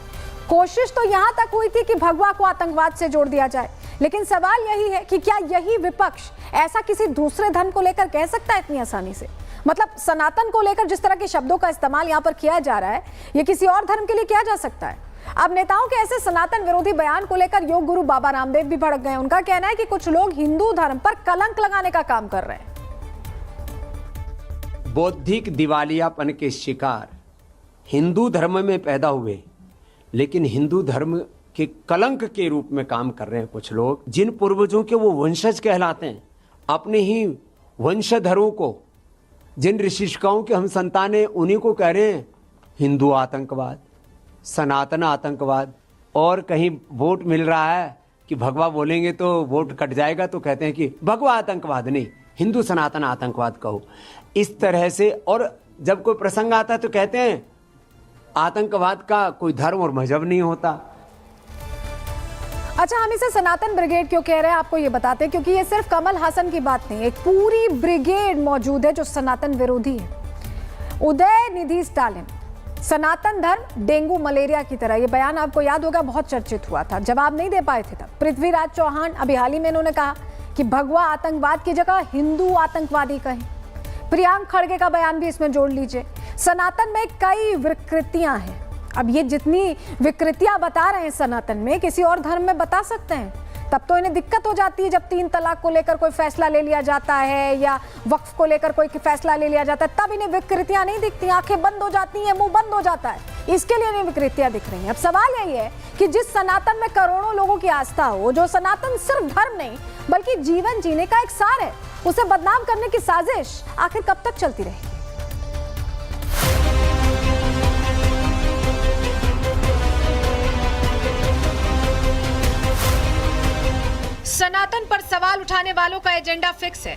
कोशिश तो यहां तक हुई थी कि भगवा को आतंकवाद से जोड़ दिया जाए, लेकिन सवाल यही है कि क्या यही विपक्ष ऐसा किसी दूसरे धर्म को लेकर कह सकता है इतनी आसानी से? मतलब सनातन को लेकर जिस तरह के शब्दों का इस्तेमाल यहां पर किया जा रहा है, ये किसी और धर्म के लिए किया जा सकता है? अब नेताओं के ऐसे सनातन विरोधी बयान को लेकर योग गुरु बाबा रामदेव भी भड़क गए। उनका कहना है कि कुछ लोग हिंदू धर्म पर कलंक लगाने का काम कर रहे हैं। बौद्धिक दिवालियापन के शिकार हिंदू धर्म में पैदा हुए, लेकिन हिंदू धर्म के कलंक के रूप में काम कर रहे हैं कुछ लोग, जिन पूर्वजों के वो वंशज कहलाते हैं, अपने ही वंशधरों को, जिन ऋषिकाओं के हम संतान हैं, उन्हीं को कह रहे हैं हिंदू आतंकवाद, सनातन आतंकवाद। और कहीं वोट मिल रहा है कि भगवा बोलेंगे तो वोट कट जाएगा, तो कहते हैं कि भगवा आतंकवाद नहीं, हिंदू सनातन आतंकवाद कहो। इस तरह से, और जब कोई प्रसंग आता है तो कहते हैं आतंकवाद का कोई धर्म और मजहब नहीं होता। अच्छा, हम इसे सनातन ब्रिगेड क्यों कह रहे हैं आपको ये बताते हैं, क्योंकि ये सिर्फ कमल हासन की बात नहीं है, एक पूरी ब्रिगेड मौजूद है जो सनातन विरोधी है। उदय निधि स्टालिन, सनातन धर्म डेंगू मलेरिया की तरह, ये बयान आपको याद होगा बहुत चर्चित हुआ था, जवाब नहीं दे पाए थे तब। पृथ्वीराज चौहान अभी हाल ही में इन्होंने कहा कि भगवा आतंकवाद की जगह हिंदू आतंकवादी कहें। प्रियांक खड़गे का बयान भी इसमें जोड़ लीजिए। सनातन में कई विकृतियां हैं। अब ये जितनी विकृतियां बता रहे हैं सनातन में, किसी और धर्म में बता सकते हैं? तब तो इन्हें दिक्कत हो जाती है जब 3 तलाक को लेकर कोई फैसला ले लिया जाता है या वक्फ को लेकर कोई फैसला ले लिया जाता है, तब इन्हें विकृतियां नहीं दिखती, आंखें बंद हो जाती हैं, मुंह बंद हो जाता है। इसके लिए इन्हें विकृतियां दिख रही हैं। अब सवाल यही है कि जिस सनातन में करोड़ों लोगों की आस्था हो, जो सनातन सिर्फ धर्म नहीं बल्कि जीवन जीने का एक सार है, उसे बदनाम करने की साजिश आखिर कब तक चलती रहेगी? सनातन पर सवाल उठाने वालों का एजेंडा फिक्स है,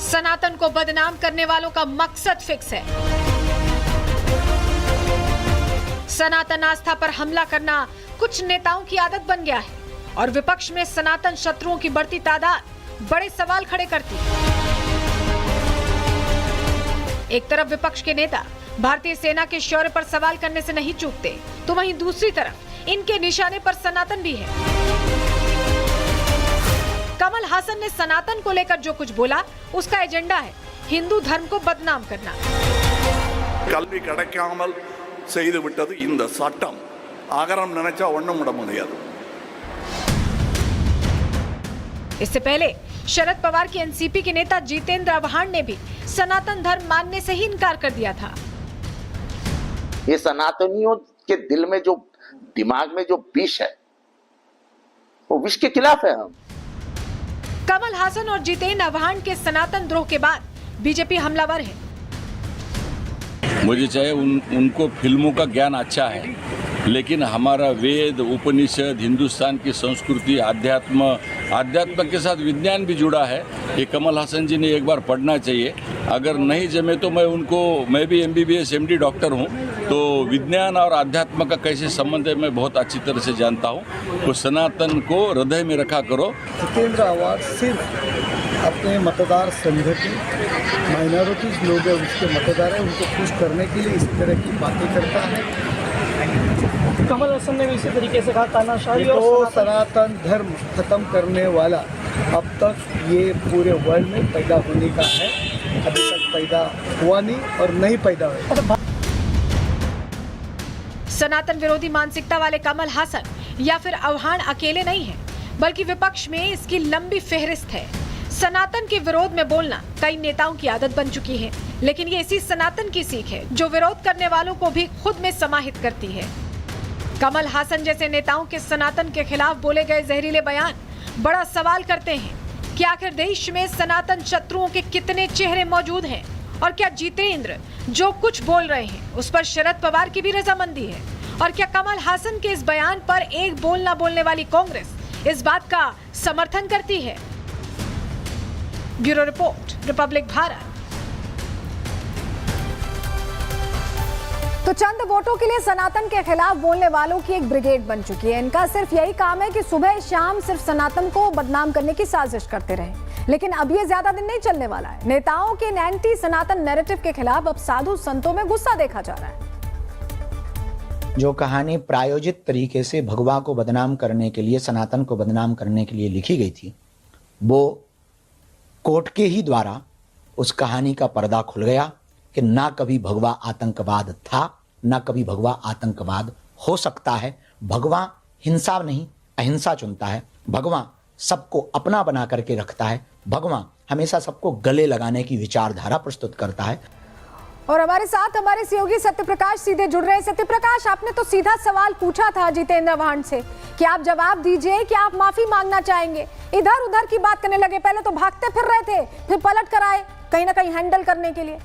सनातन को बदनाम करने वालों का मकसद फिक्स है। सनातन आस्था पर हमला करना कुछ नेताओं की आदत बन गया है और विपक्ष में सनातन शत्रुओं की बढ़ती तादाद बड़े सवाल खड़े करती है। एक तरफ विपक्ष के नेता भारतीय सेना के शौर्य पर सवाल करने से नहीं चूकते, तो वहीं दूसरी तरफ इनके निशाने पर सनातन भी है। कमल हासन ने सनातन को लेकर जो कुछ बोला, उसका एजेंडा है हिंदू धर्म को बदनाम करना। கல்வி கிடைக்காமல் செய்து விட்டது இந்த சட்டம். ஆகரம் நினைச்சா ஒண்ணும் விட முடியாது. इससे पहले शरद पवार की एनसीपी के नेता जितेंद्र आव्हाड ने भी सनातन धर्म मानने से ही इनकार कर दिया था। ये सनातनियों के दिल में, जो दिमाग में जो विष है, वो विष के खिलाफ है हम। कमल हासन और जितेंद्र आव्हाड के सनातन द्रोह के बाद बीजेपी हमलावर है। मुझे चाहे उनको फिल्मों का ज्ञान अच्छा है, लेकिन हमारा वेद, उपनिषद, हिंदुस्तान की संस्कृति, अध्यात्म के साथ विज्ञान भी जुड़ा है। ये कमल हासन जी ने एक बार पढ़ना चाहिए। अगर नहीं जमे तो मैं भी MBBS MD डॉक्टर हूँ, तो विज्ञान और अध्यात्म का कैसे संबंध है मैं बहुत अच्छी तरह से जानता हूँ। तो सनातन को हृदय में रखा करो। जितेंद्र आव्हाड सिर्फ अपने मतदार संघ के माइनॉरिटीज लोग हैं, उसके मतदार हैं, उनको खुश करने के लिए इस तरह की बातें करता है। कमल हसन ने भी इसी तरीके से कहा तानाशाही तो और सनातन धर्म खत्म करने वाला अब तक ये पूरे वर्ल्ड में पैदा होने का है, अभी तक पैदा हुआ नहीं और नहीं पैदा हुआ। सनातन विरोधी मानसिकता वाले कमल हासन या फिर आव्हाड अकेले नहीं है, बल्कि विपक्ष में इसकी लंबी फेहरिस्त है। सनातन के विरोध में बोलना कई नेताओं की आदत बन चुकी है, लेकिन ये इसी सनातन की सीख है जो विरोध करने वालों को भी खुद में समाहित करती है। कमल हासन जैसे नेताओं के सनातन के खिलाफ बोले गए जहरीले बयान बड़ा सवाल करते हैं कि आखिर देश में सनातन शत्रुओं के कितने चेहरे मौजूद हैं, और क्या जितेंद्र जो कुछ बोल रहे हैं उस पर शरद पवार की भी रजामंदी है, और क्या कमल हासन के इस बयान पर एक बोल ना बोलने वाली कांग्रेस इस बात का समर्थन करती है? Bureau report, Republic Bharat. तो चंद वोटों के लिए सनातन के खिलाफ बोलने वालों की एक ब्रिगेड बन चुकी है। इनका सिर्फ यही काम है कि सुबह शाम सिर्फ सनातन को बदनाम करने की साजिश करते रहे। लेकिन अब ये ज्यादा दिन नहीं चलने वाला है। नेताओं के एंटी सनातन नैरेटिव के खिलाफ अब साधु संतों में गुस्सा देखा जा रहा है। जो कहानी प्रायोजित तरीके से भगवा को बदनाम करने के लिए, सनातन को बदनाम करने के लिए लिखी गई थी, वो कोर्ट के ही द्वारा उस कहानी का पर्दा खुल गया कि ना कभी भगवा आतंकवाद था, ना कभी भगवा आतंकवाद हो सकता है। भगवा हिंसा नहीं, अहिंसा चुनता है। भगवा सबको अपना बना करके रखता है। भगवा हमेशा सबको गले लगाने की विचारधारा प्रस्तुत करता है। और हमारे साथ हमारे सहयोगी सत्यप्रकाश सीधे जुड़ रहे हैं। सत्यप्रकाश, आपने तो सीधा सवाल पूछा था जितेंद्र आव्हान से कि आप जवाब दीजिए कि आप माफी मांगना चाहेंगे। इधर उधर की बात करने लगे। पहले तो भागते फिर रहे थे, फिर पलट कर आए कहीं ना कहीं हैंडल करने के लिए।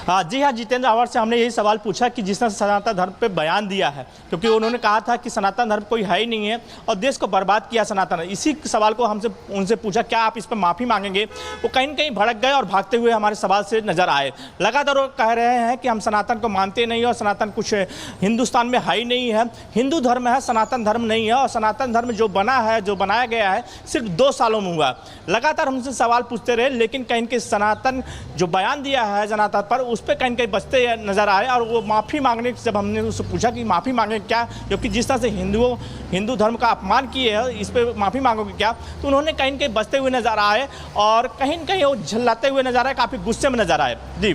जी हाँ, जितेंद्र आव्हान से हमने यही सवाल पूछा कि जिसने सनातन धर्म पे बयान दिया है, क्योंकि उन्होंने कहा था कि सनातन धर्म कोई है ही नहीं है और देश को बर्बाद किया सनातन। इसी सवाल को हमसे उनसे पूछा क्या आप इस पर माफ़ी मांगेंगे। वो कहीं न कहीं भड़क गए और भागते हुए हमारे सवाल से नजर आए। लगातार वो कह रहे हैं कि हम सनातन को मानते नहीं और सनातन कुछ हिंदुस्तान में है ही नहीं है। हिंदू धर्म है, सनातन धर्म नहीं है। और सनातन धर्म जो बना है, जो बनाया गया है, सिर्फ 2 सालों में हुआ। लगातार हमसे सवाल पूछते रहे, लेकिन कहीं के सनातन जो बयान दिया है सनातन पर, उस पर कहीं कहीं बचते नजर आए। और वो माफ़ी मांगने, जब हमने उससे पूछा कि माफ़ी मांगे क्या, क्योंकि जिस तरह से हिंदू धर्म का अपमान किए हैं, इस पर माफ़ी मांगोगे क्या, तो उन्होंने कहीं न कहीं बचते हुए नजर आए और कहीं न कहीं वो झल्लाते हुए नजर आए, काफ़ी गुस्से में नजर आए। जी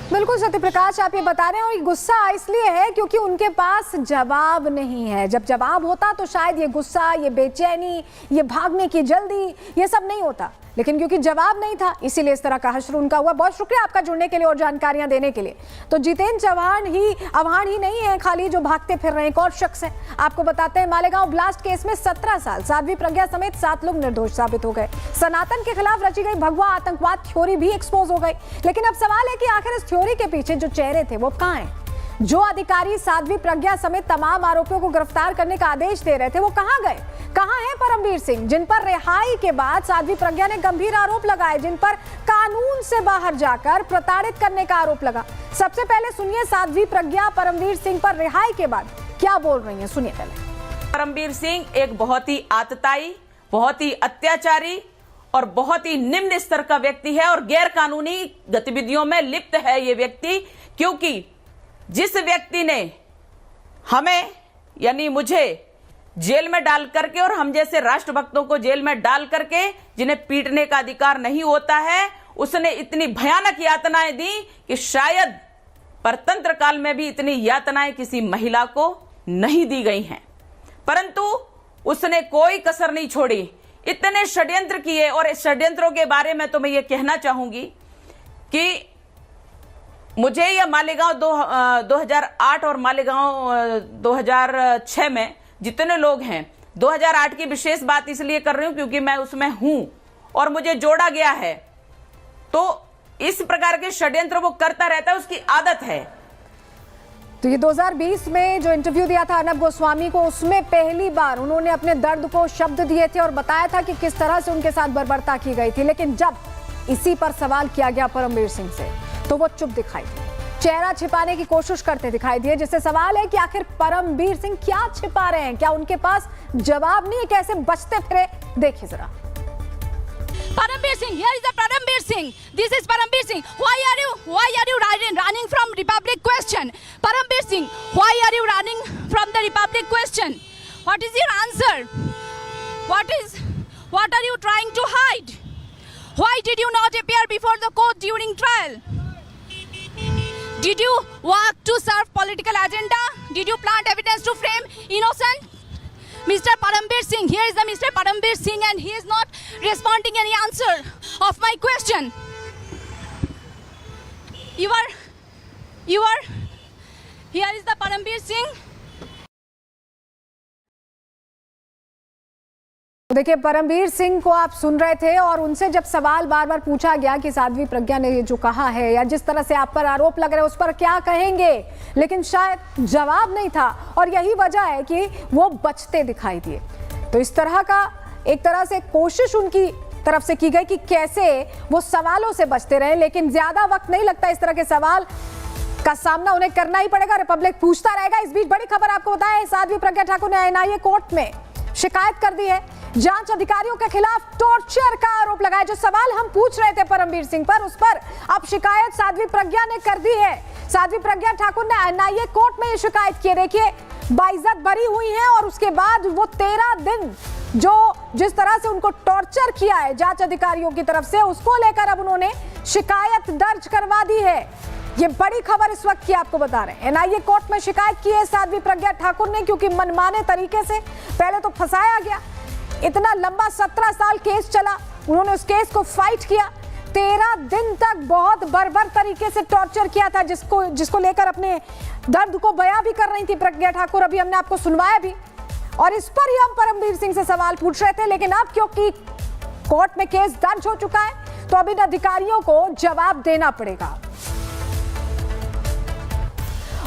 बिल्कुल सत्यप्रकाश, आप ये बता रहे हैं। और ये गुस्सा इसलिए है क्योंकि उनके पास जवाब नहीं है। जब जवाब होता तो शायद ये गुस्सा, ये बेचैनी, ये भागने की जल्दी, ये सब नहीं होता। लेकिन क्योंकि जवाब नहीं था, इसीलिए इस तरह का हश्र उनका हुआ। बहुत शुक्रिया आपका जुड़ने के लिए और जानकारियां देने के लिए। तो जितेंद्र आव्हान ही नहीं है खाली जो भागते फिर रहे हैं, एक और शख्स है। आपको बताते हैं, मालेगांव ब्लास्ट केस में 17 साल साध्वी प्रज्ञा समेत 7 लोग निर्दोष साबित हो गए। सनातन के खिलाफ रची गई भगवा आतंकवाद थ्योरी भी एक्सपोज हो गई। लेकिन अब सवाल है कि आखिर इस थ्योरी के पीछे जो चेहरे थे वो कहां हैं? जो अधिकारी साध्वी प्रज्ञा समेत तमाम आरोपियों को गिरफ्तार करने का आदेश दे रहे थे वो कहां गए? कहां है परमवीर सिंह, जिन पर रिहाई के बाद साध्वी प्रज्ञा ने गंभीर आरोप लगाए, जिन पर कानून से बाहर जाकर प्रताड़ित करने का आरोप लगा? सबसे पहले सुनिए साध्वी प्रज्ञा परमवीर सिंह पर रिहाई के बाद क्या बोल रही हैं, सुनिए पहले। परमवीर सिंह एक बहुत ही आतताई, बहुत ही अत्याचारी और बहुत ही निम्न स्तर का व्यक्ति है और गैर कानूनी गतिविधियों में लिप्त है ये व्यक्ति। क्योंकि जिस व्यक्ति ने हमें यानी मुझे जेल में डाल करके और हम जैसे राष्ट्रभक्तों को जेल में डाल करके, जिन्हें पीटने का अधिकार नहीं होता है, उसने इतनी भयानक यातनाएं दी कि शायद परतंत्र काल में भी इतनी यातनाएं किसी महिला को नहीं दी गई हैं। परंतु उसने कोई कसर नहीं छोड़ी, इतने षड्यंत्र किए। और इस षड्यंत्रों के बारे में तो मैं ये कहना चाहूंगी कि मुझे यह मालेगांव 2008 और मालेगांव 2006 में जितने लोग हैं, 2008 की विशेष बात इसलिए कर रही हूं क्योंकि मैं उसमें हूं और मुझे जोड़ा गया है। तो इस प्रकार के षड्यंत्र वो करता रहता है, उसकी आदत है। तो ये 2020 में जो इंटरव्यू दिया था अर्नब गोस्वामी को, उसमें पहली बार उन्होंने अपने दर्द को शब्द दिए थे और बताया था कि किस तरह से उनके साथ बर्बरता की गई थी। लेकिन जब इसी पर सवाल किया गया परमवीर सिंह से तो वो चुप दिखाई दिए, चेहरा छिपाने की कोशिश करते दिखाई दिए। जिससे सवाल है कि आखिर परमवीर सिंह क्या छिपा रहे हैं, क्या उनके पास जवाब नहीं है, कैसे बचते फिरे? देखिए जरा। Parambir Singh, here is the Parambir Singh. This is Parambir Singh. Why are you running from Republic question? Parambir Singh, why are you running from the Republic question? What is your answer? What are you trying to hide? Why did you not appear before the court during trial? Did you work to serve political agenda? Did you plant evidence to frame innocent? Mr. Parambir Singh, here is the Mr. Parambir Singh and he is not responding any answer of my question. You are, here is the Parambir Singh. देखिए, परमवीर सिंह को आप सुन रहे थे और उनसे जब सवाल बार बार पूछा गया कि साध्वी प्रज्ञा ने ये जो कहा है या जिस तरह से आप पर आरोप लग रहे हैं उस पर क्या कहेंगे, लेकिन शायद जवाब नहीं था और यही वजह है कि वो बचते दिखाई दिए। तो इस तरह का एक तरह से कोशिश उनकी तरफ से की गई कि कैसे वो सवालों से बचते रहे, लेकिन ज्यादा वक्त नहीं लगता, इस तरह के सवाल का सामना उन्हें करना ही पड़ेगा। रिपब्लिक पूछता रहेगा। इस बीच बड़ी खबर आपको बताएं, साध्वी प्रज्ञा ठाकुर ने एनआईए कोर्ट में शिकायत कर दी है। जांच अधिकारियों के खिलाफ टॉर्चर का आरोप लगाया। जो सवाल हम पूछ रहे थे परमवीर सिंह पर, उस पर अब शिकायत साध्वी प्रज्ञा ने कर दी है। साध्वी प्रज्ञा ठाकुर ने एनआईए कोर्ट में ये शिकायत की। देखिए, बाइज्जत बरी हुई है और उसके बाद वो 13 दिन जिस तरह से उनको टॉर्चर किया है जांच अधिकारियों की तरफ से, उसको लेकर अब उन्होंने शिकायत दर्ज करवा दी है। ये बड़ी खबर इस वक्त की आपको बता रहे हैं। एनआईए कोर्ट में शिकायत की है साध्वी प्रज्ञा ठाकुर ने, क्योंकि मनमाने तरीके से पहले तो फंसाया गया। इतना लंबा 17 साल केस चला, उन्होंने उस केस को फाइट किया। 13 दिन तक बहुत बर्बर तरीके से टॉर्चर किया था, जिसको लेकर अपने दर्द को बयां भी कर रही थी प्रज्ञा ठाकुर। अभी हमने आपको सुनवाया भी और इस पर ही हम परमवीर सिंह से सवाल पूछ रहे थे, लेकिन अब क्योंकि कोर्ट में केस दर्ज हो चुका है तो अब इन अधिकारियों को जवाब देना पड़ेगा।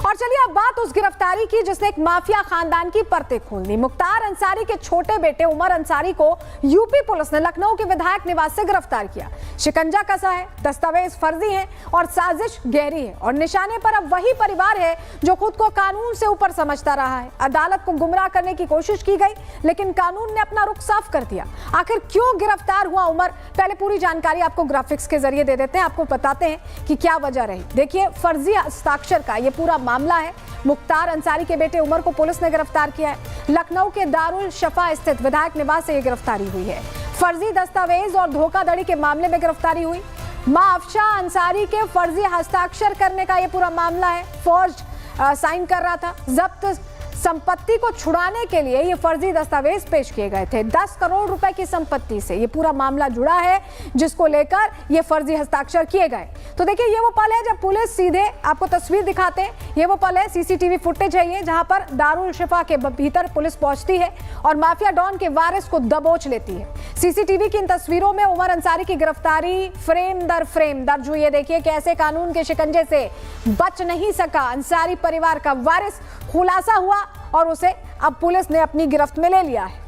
और चलिए अब बात उस गिरफ्तारी की जिसने एक माफिया खानदान की परतें खोल दी। मुख्तार अंसारी के छोटे बेटे उमर अंसारी को यूपी पुलिस ने लखनऊ के विधायक निवास से गिरफ्तार किया। शिकंजा कसा है, दस्तावेज फर्जी हैं और साजिश गहरी है और निशाने पर अब वही परिवार है जो खुद को कानून से ऊपर समझता रहा है। अदालत को गुमराह करने की कोशिश की गई, लेकिन कानून ने अपना रुख साफ कर दिया। आखिर क्यों गिरफ्तार हुआ उमर, पहले पूरी जानकारी आपको ग्राफिक्स के जरिए दे देते हैं, आपको बताते हैं कि क्या वजह रही। देखिए, फर्जी हस्ताक्षर का ये पूरा मामला है। मुख्तार अंसारी के बेटे उमर को पुलिस ने गिरफ्तार किया है। लखनऊ के दारुल शफा स्थित विधायक निवास से ये गिरफ्तारी हुई है। फर्जी दस्तावेज और धोखाधड़ी के मामले में गिरफ्तारी हुई। मां अफशा अंसारी के फर्जी हस्ताक्षर करने का ये पूरा मामला है। फौज साइन कर रहा था। जब्त संपत्ति को छुड़ाने के लिए ये फर्जी दस्तावेज पेश किए गए थे। 10 करोड़ रुपए की संपत्ति से ये पूरा मामला जुड़ा है, जिसको लेकर ये फर्जी हस्ताक्षर किए गए। तो देखिए, ये वो पल है जब पुलिस सीधे आपको तस्वीर दिखाते हैं। ये वो पल है, सीसीटीवी फुटेज है ये, जहां पर दारुल शिफा के भीतर पुलिस पहुंचती है और माफिया डॉन के वारिस को दबोच लेती है। सीसीटीवी की इन तस्वीरों में उमर अंसारी की गिरफ्तारी फ्रेम दर फ्रेम दर्ज हुई है। देखिए कैसे कानून के शिकंजे से बच नहीं सका अंसारी परिवार का वारिस, खुलासा हुआ और उसे अब पुलिस ने अपनी गिरफ्त में ले लिया है।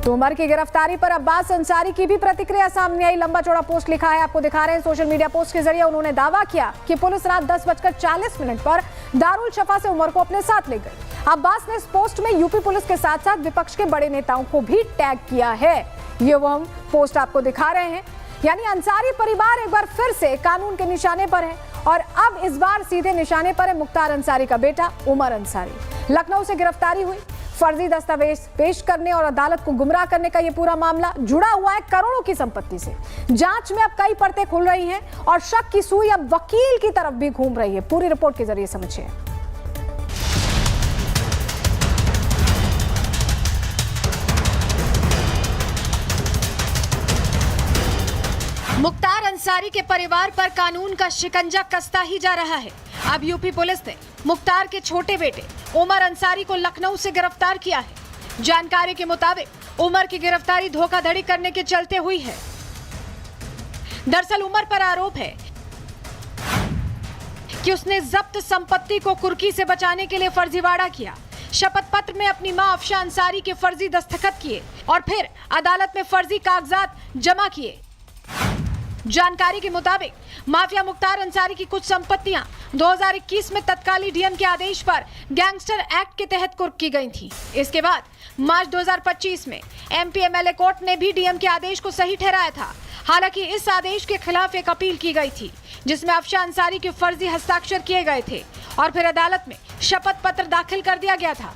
तो उमर की गिरफ्तारी पर अब्बास अंसारी की भी प्रतिक्रिया सामने आई। लंबा चौड़ा पोस्ट लिखा है, आपको दिखा रहे हैं। सोशल मीडिया पोस्ट के जरिए उन्होंने दावा किया कि पुलिस रात 10:40 पर दारुल शफा से उमर को अपने साथ ले गई। अब्बास ने इस पोस्ट में यूपी पुलिस के साथ साथ विपक्ष के बड़े नेताओं को भी टैग किया है। ये वो हम पोस्ट आपको दिखा रहे हैं। यानी अंसारी परिवार एक बार फिर से कानून के निशाने पर है और अब इस बार सीधे निशाने पर है मुख्तार अंसारी का बेटा उमर अंसारी। लखनऊ से गिरफ्तारी हुई। फर्जी दस्तावेज पेश करने और अदालत को गुमराह करने का यह पूरा मामला जुड़ा हुआ है करोड़ों की संपत्ति से। जांच में अब कई परतें खुल रही हैं और शक की सुई अब वकील की तरफ भी घूम रही है। पूरी रिपोर्ट के जरिए समझिए। मुख्तार अंसारी के परिवार पर कानून का शिकंजा कसता ही जा रहा है। अब यूपी पुलिस ने मुख्तार के छोटे बेटे उमर अंसारी को लखनऊ से गिरफ्तार किया है। जानकारी के मुताबिक उमर की गिरफ्तारी धोखाधड़ी करने के चलते हुई है। दरअसल उमर पर आरोप है कि उसने जब्त संपत्ति को कुर्की से बचाने के लिए फर्जीवाड़ा किया। शपथ पत्र में अपनी मां अफशा अंसारी के फर्जी दस्तखत किए और फिर अदालत में फर्जी कागजात जमा किए। जानकारी के मुताबिक माफिया मुख्तार अंसारी की कुछ संपत्तियां 2021 में तत्कालीन डीएम के आदेश पर गैंगस्टर एक्ट के तहत कुर्क की गई थी। इसके बाद मार्च 2025 में एमपी एमएलए कोर्ट ने भी डीएम के आदेश को सही ठहराया था। हालांकि इस आदेश के खिलाफ एक अपील की गई थी जिसमें अफशा अंसारी के फर्जी हस्ताक्षर किए गए थे और फिर अदालत में शपथ पत्र दाखिल कर दिया गया था।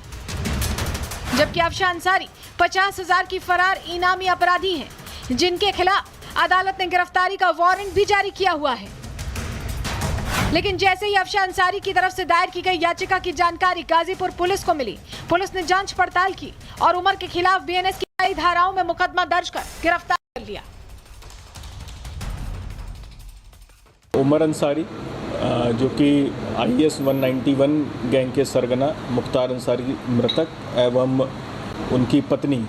जबकि अफशा अंसारी 50,000 की फरार इनामी अपराधी हैं, जिनके खिलाफ अदालत ने गिरफ्तारी का वारंट भी जारी किया हुआ है। लेकिन जैसे ही अफशा अंसारी की तरफ से दायर की गई याचिका की जानकारी गाजीपुर पुलिस को मिली, पुलिस ने जांच पड़ताल की और उमर के खिलाफ बीएनएस की कई धाराओं में मुकदमा दर्ज कर गिरफ्तार कर लिया। उमर अंसारी जो कि IS 191 गैंग के सरगना मुख्तार अंसारी मृतक एवं उनकी पत्नी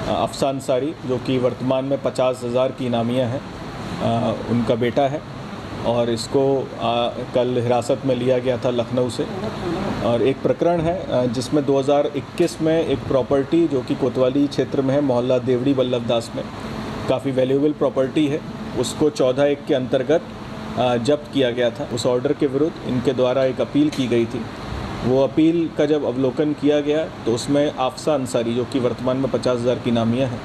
अफसा अंसारी, जो कि वर्तमान में 50,000 की इनामिया है, उनका बेटा है और इसको कल हिरासत में लिया गया था लखनऊ से। और एक प्रकरण है जिसमें 2021 में एक प्रॉपर्टी जो कि कोतवाली क्षेत्र में है, मोहल्ला देवड़ी वल्लभदास में, काफ़ी वैल्यूएबल प्रॉपर्टी है, उसको 14(1) के अंतर्गत जब्त किया गया था। उस ऑर्डर के विरुद्ध इनके द्वारा एक अपील की गई थी। वो अपील का जब अवलोकन किया गया तो उसमें अफसा अंसारी, जो कि वर्तमान में 50,000 की इनामिया है,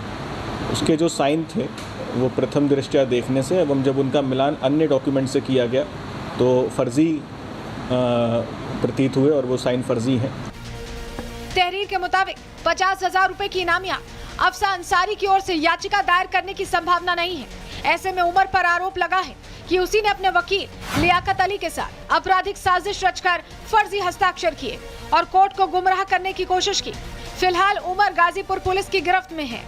उसके जो साइन थे वो प्रथम दृष्टया देखने से एवं जब उनका मिलान अन्य डॉक्यूमेंट से किया गया तो फर्जी प्रतीत हुए और वो साइन फर्जी हैं। तहरीर के मुताबिक 50,000 रुपए की इनामिया अफसा अंसारी की ओर से याचिका दायर करने की संभावना नहीं है। ऐसे में उमर पर आरोप लगा है कि उसी ने अपने वकील लियाकत अली के साथ आपराधिक साजिश रचकर फर्जी हस्ताक्षर किए और कोर्ट को गुमराह करने की कोशिश की। फिलहाल उमर गाजीपुर पुलिस की गिरफ्त में है।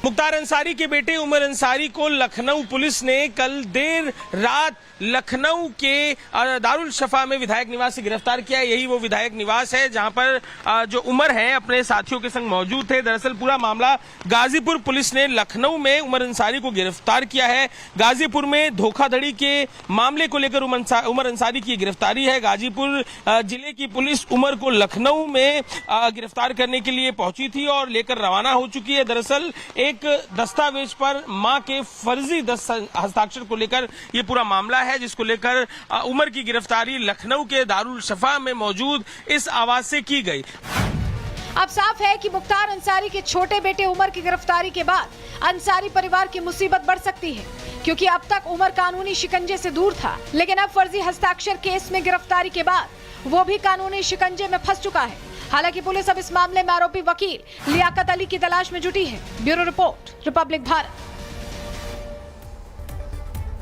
मुख्तार अंसारी के बेटे उमर अंसारी को लखनऊ पुलिस ने कल देर रात लखनऊ के दारुल शफा में विधायक निवास से गिरफ्तार किया। यही वो विधायक निवास है जहां पर जो उमर है अपने साथियों के संग मौजूद थे। दरअसल पूरा मामला गाजीपुर पुलिस ने लखनऊ में उमर अंसारी को गिरफ्तार किया है। गाजीपुर में धोखाधड़ी के मामले को लेकर उमर अंसारी की गिरफ्तारी है। गाजीपुर जिले की पुलिस उमर को लखनऊ में गिरफ्तार करने के लिए पहुंची थी और लेकर रवाना हो चुकी है। दरअसल एक दस्तावेज पर मां के फर्जी हस्ताक्षर को लेकर यह पूरा मामला है, जिसको लेकर उमर की गिरफ्तारी लखनऊ के दारुल शफा में मौजूद इस आवास से की गई। अब साफ है कि मुख्तार अंसारी के छोटे बेटे उमर की गिरफ्तारी के बाद अंसारी परिवार की मुसीबत बढ़ सकती है, क्योंकि अब तक उमर कानूनी शिकंजे से दूर था, लेकिन अब फर्जी हस्ताक्षर केस में गिरफ्तारी के बाद वो भी कानूनी शिकंजे में फंस चुका है। हालांकि पुलिस अब इस मामले में आरोपी वकील लियाकत अली की तलाश में जुटी है। Bureau report, Republic Bharat.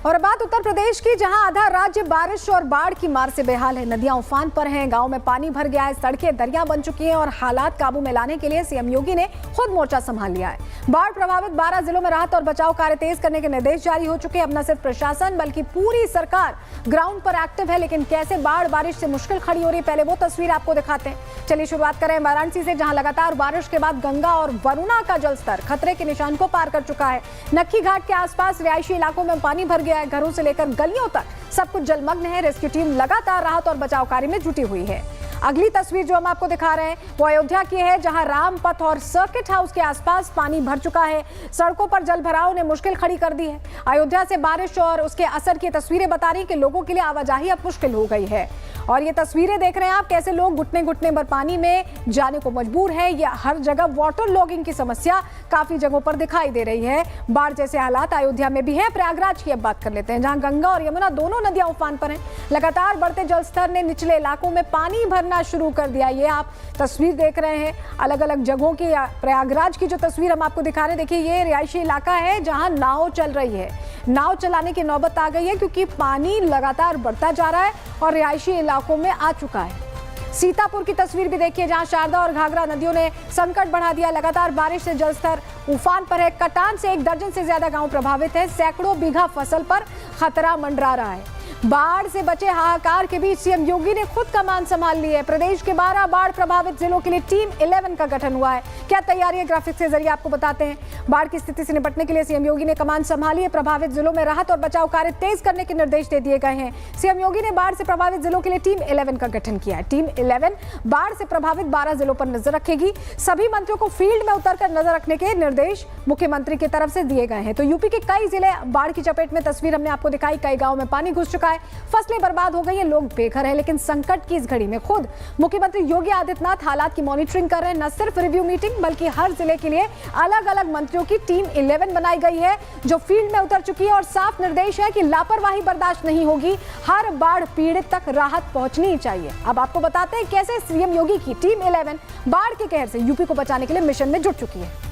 और बात उत्तर प्रदेश की, जहां आधा राज्य बारिश और बाढ़ की मार से बेहाल है। नदियां उफान पर हैं, गांव में पानी भर गया है, सड़कें दरिया बन चुकी हैं और हालात काबू में लाने के लिए सीएम योगी ने खुद मोर्चा संभाल लिया है। बाढ़ प्रभावित 12 जिलों में राहत और बचाव कार्य तेज करने के निर्देश जारी हो चुके हैं। अब न सिर्फ प्रशासन बल्कि पूरी सरकार ग्राउंड पर एक्टिव है। लेकिन कैसे बाढ़ बारिश से मुश्किल खड़ी हो रही, पहले वो तस्वीर आपको दिखाते हैं। चलिए शुरुआत करें वाराणसी से, जहां लगातार बारिश के बाद गंगा और वरुणा का जलस्तर खतरे के निशान को पार कर चुका है। नक्की घाट के आसपास रिहायशी इलाकों में पानी भर गया है। घरों से लेकर गलियों तक सब कुछ जलमग्न है। रेस्क्यू टीम लगातार राहत और बचाव कार्य में जुटी हुई है। अगली तस्वीर जो हम आपको दिखा रहे हैं वो अयोध्या की है, जहां रामपथ और सर्किट हाउस के आसपास पानी भर चुका है। सड़कों पर जलभराव ने मुश्किल खड़ी कर दी है। अयोध्या से बारिश और उसके असर की तस्वीरें बता रही कि लोगों के लिए आवाजाही अब मुश्किल हो गई है। और ये तस्वीरें देख रहे हैं आप, कैसे लोग घुटने घुटने भर पानी में जाने को मजबूर है। ये हर जगह वाटर लॉगिंग की समस्या काफी जगहों पर दिखाई दे रही है। बाढ़ जैसे हालात अयोध्या में भी है। प्रयागराज की अब बात कर लेते हैं, जहां गंगा और यमुना दोनों नदियां उफान पर हैं। लगातार बढ़ते जलस्तर ने निचले इलाकों में पानी भरना शुरू कर दिया। ये आप तस्वीर देख रहे हैं अलग अलग जगहों की। प्रयागराज की जो तस्वीर हम आपको दिखा रहे हैं, देखिए ये रिहायशी इलाका है जहां नाव चल रही है। नाव चलाने की नौबत आ गई है क्योंकि पानी लगातार बढ़ता जा रहा है और रिहायशी इलाकों में आ चुका है। सीतापुर की तस्वीर भी देखिए, जहां शारदा और घाघरा नदियों ने संकट बढ़ा दिया। लगातार बारिश से जलस्तर उफान पर है। कटान से 1 दर्जन से ज्यादा गांव प्रभावित है। सैकड़ों बीघा फसल पर खतरा मंडरा रहा है। बाढ़ से बचे हाहाकार के बीच सीएम योगी ने खुद कमान संभाल ली है। प्रदेश के 12 बाढ़ प्रभावित जिलों के लिए टीम 11 का गठन हुआ है। क्या तैयारी है, ग्राफिक्स के जरिए आपको बताते हैं। बाढ़ की स्थिति से निपटने के लिए सीएम योगी ने कमान संभाली है। प्रभावित जिलों में राहत और बचाव कार्य तेज करने के निर्देश दे दिए गए हैं। सीएम योगी ने बाढ़ से प्रभावित जिलों के लिए टीम 11 का गठन किया है। टीम 11 बाढ़ से प्रभावित 12 जिलों पर नजर रखेगी। सभी मंत्रियों को फील्ड में उतरकर नजर रखने के निर्देश मुख्यमंत्री की तरफ से दिए गए हैं। तो यूपी के कई जिले बाढ़ की चपेट में, तस्वीर हमने आपको दिखाई। कई गाँव में पानी घुस चुका है, फसलें बर्बाद हो गई है, लोग बेघर हैं। लेकिन संकट की इस घड़ी में खुद मुख्यमंत्री योगी आदित्यनाथ हालात की मॉनिटरिंग कर रहे हैं। न सिर्फ रिव्यू मीटिंग बल्कि हर जिले के लिए अलग अलग मंत्रियों की टीम 11 बनाई गई है जो फील्ड में उतर चुकी है। और साफ निर्देश है कि लापरवाही बर्दाश्त नहीं होगी, हर बाढ़ पीड़ित तक राहत पहुंचनी ही चाहिए। अब आपको बताते हैं कैसे सीएम योगी की टीम 11 बाढ़ के कहर से यूपी को बचाने के लिए मिशन में जुट चुकी है।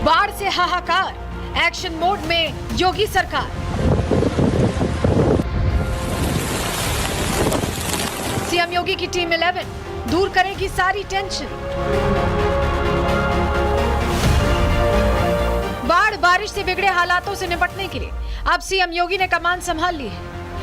बाढ़ से हाहाकार, एक्शन मोड में योगी सरकार। सीएम योगी की टीम 11 दूर करेगी सारी टेंशन। बारिश से बिगड़े हालातों से निपटने के लिए अब सीएम योगी ने कमान संभाल ली है।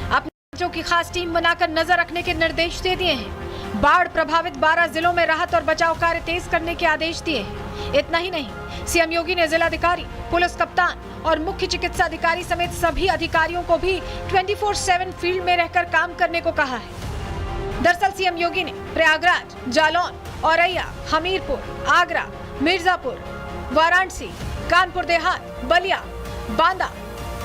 अपने मंत्रियों की खास टीम बनाकर नजर रखने के निर्देश दे दिए हैं। बाढ़ प्रभावित 12 जिलों में राहत और बचाव कार्य तेज करने के आदेश दिए हैं। इतना ही नहीं, सीएम योगी ने जिलाधिकारी, पुलिस कप्तान और मुख्य चिकित्सा अधिकारी समेत सभी अधिकारियों को भी 24/7 फील्ड में रहकर काम करने को कहा है। दरअसल सीएम योगी ने प्रयागराज, जालौन, औरैया, हमीरपुर, आगरा, मिर्जापुर, वाराणसी, कानपुर देहात, बलिया, बांदा,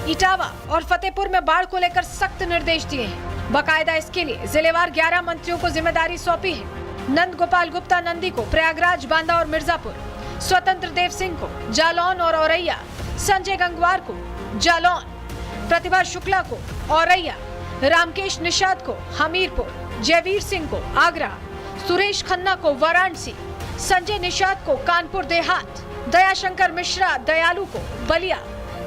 इटावा और फतेहपुर में बाढ़ को लेकर सख्त निर्देश दिए हैं। बाकायदा इसके लिए जिलेवार 11 मंत्रियों को जिम्मेदारी सौंपी है। नंद गोपाल गुप्ता नंदी को प्रयागराज, बांदा और मिर्जापुर, स्वतंत्र देव सिंह को जालौन और औरैया, संजय गंगवार को जालौन, प्रतिभा शुक्ला को औरैया, रामकेश निषाद को हमीरपुर, जयवीर सिंह को आगरा, सुरेश खन्ना को वाराणसी, संजय निषाद को कानपुर देहात, दयाशंकर मिश्रा दयालु को बलिया,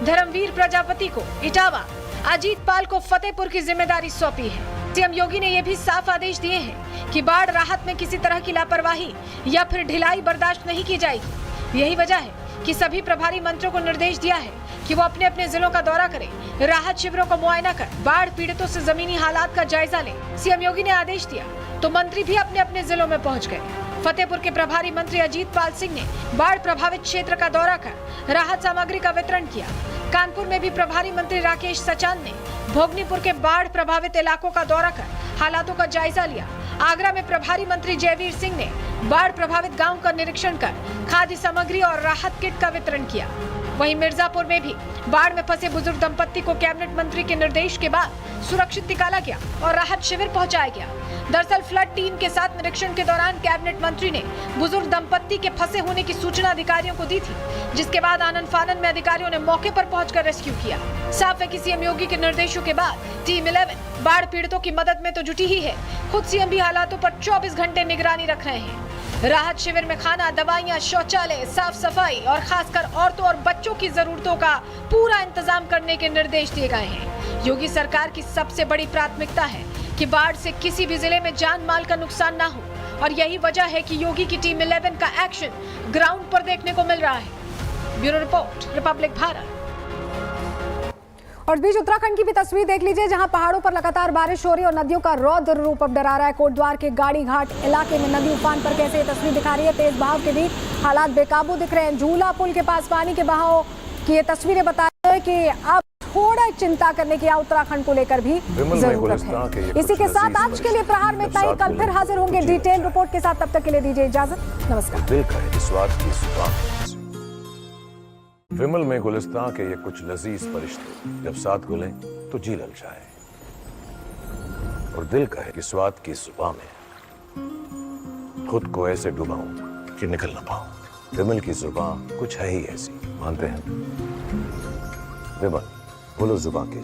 धर्मवीर प्रजापति को इटावा, अजीत पाल को फतेहपुर की जिम्मेदारी सौंपी है। सीएम योगी ने यह भी साफ आदेश दिए हैं कि बाढ़ राहत में किसी तरह की लापरवाही या फिर ढिलाई बर्दाश्त नहीं की जाएगी। यही वजह है कि सभी प्रभारी मंत्रियों को निर्देश दिया है कि वो अपने अपने जिलों का दौरा करें, राहत शिविरों को मुआयना कर बाढ़ पीड़ितों से जमीनी हालात का जायजा लें। सीएम योगी ने आदेश दिया तो मंत्री भी अपने अपने जिलों में पहुंच गए। फतेहपुर के प्रभारी मंत्री अजीत पाल सिंह ने बाढ़ प्रभावित क्षेत्र का दौरा कर राहत सामग्री का वितरण किया। कानपुर में भी प्रभारी मंत्री राकेश सचान ने भोगनीपुर के बाढ़ प्रभावित इलाकों का दौरा कर हालातों का जायजा लिया। आगरा में प्रभारी मंत्री जयवीर सिंह ने बाढ़ प्रभावित गांव का निरीक्षण कर खाद्य सामग्री और राहत किट का वितरण किया। वहीं मिर्जापुर में भी बाढ़ में फंसे बुजुर्ग दंपत्ति को कैबिनेट मंत्री के निर्देश के बाद सुरक्षित निकाला गया और राहत शिविर पहुंचाया गया। दरअसल फ्लड टीम के साथ निरीक्षण के दौरान कैबिनेट मंत्री ने बुजुर्ग दंपत्ति के फंसे होने की सूचना अधिकारियों को दी थी, जिसके बाद आनन फानन में अधिकारियों ने मौके पर पहुंचकर रेस्क्यू किया। साफ है कि सीएम योगी के निर्देशों के बाद टीम 11 बाढ़ पीड़ितों की मदद में तो जुटी ही है, खुद सीएम भी हालातों पर 24 घंटे निगरानी रख रहे हैं। राहत शिविर में खाना, दवाइयां, शौचालय, साफ सफाई और खासकर औरतों और बच्चों की जरूरतों का पूरा इंतजाम करने के निर्देश दिए गए हैं। योगी सरकार की सबसे बड़ी प्राथमिकता है कि बाढ़ से किसी भी जिले में जान माल का नुकसान ना हो और यही वजह है कि योगी की टीम 11 का एक्शन ग्राउंड पर देखने को मिल रहा है। Bureau report, Republic Bharat. और इस बीच उत्तराखंड की भी तस्वीर देख लीजिए, जहां पहाड़ों पर लगातार बारिश हो रही है और नदियों का रौद्र रूप अब डरा रहा है। कोटद्वार के गाड़ी घाट इलाके में नदी उफान पर कैसे ये तस्वीर दिखा रही है। तेज बहाव के बीच हालात बेकाबू दिख रहे हैं। झूला पुल के पास पानी के बहाव की ये तस्वीरें बता रही है कि अब थोड़ा चिंता करने की उत्तराखंड को लेकर भी जरूरत है। इसी के साथ आज के लिए प्रहार में इतना ही। कल फिर हाजिर होंगे डिटेल रिपोर्ट के साथ। तब तक के लिए दीजिए इजाजत। नमस्कार। विमल में गुलिस्तां के ये कुछ लजीज फरिश्ते जब साथ घुलें तो जी ललचाए और दिल कहे कि स्वाद की जुबां में खुद को ऐसे डुबाऊं कि निकल ना पाऊं। विमल की जुबां कुछ है ही ऐसी, मानते हैं? विमल बोलो जुबां की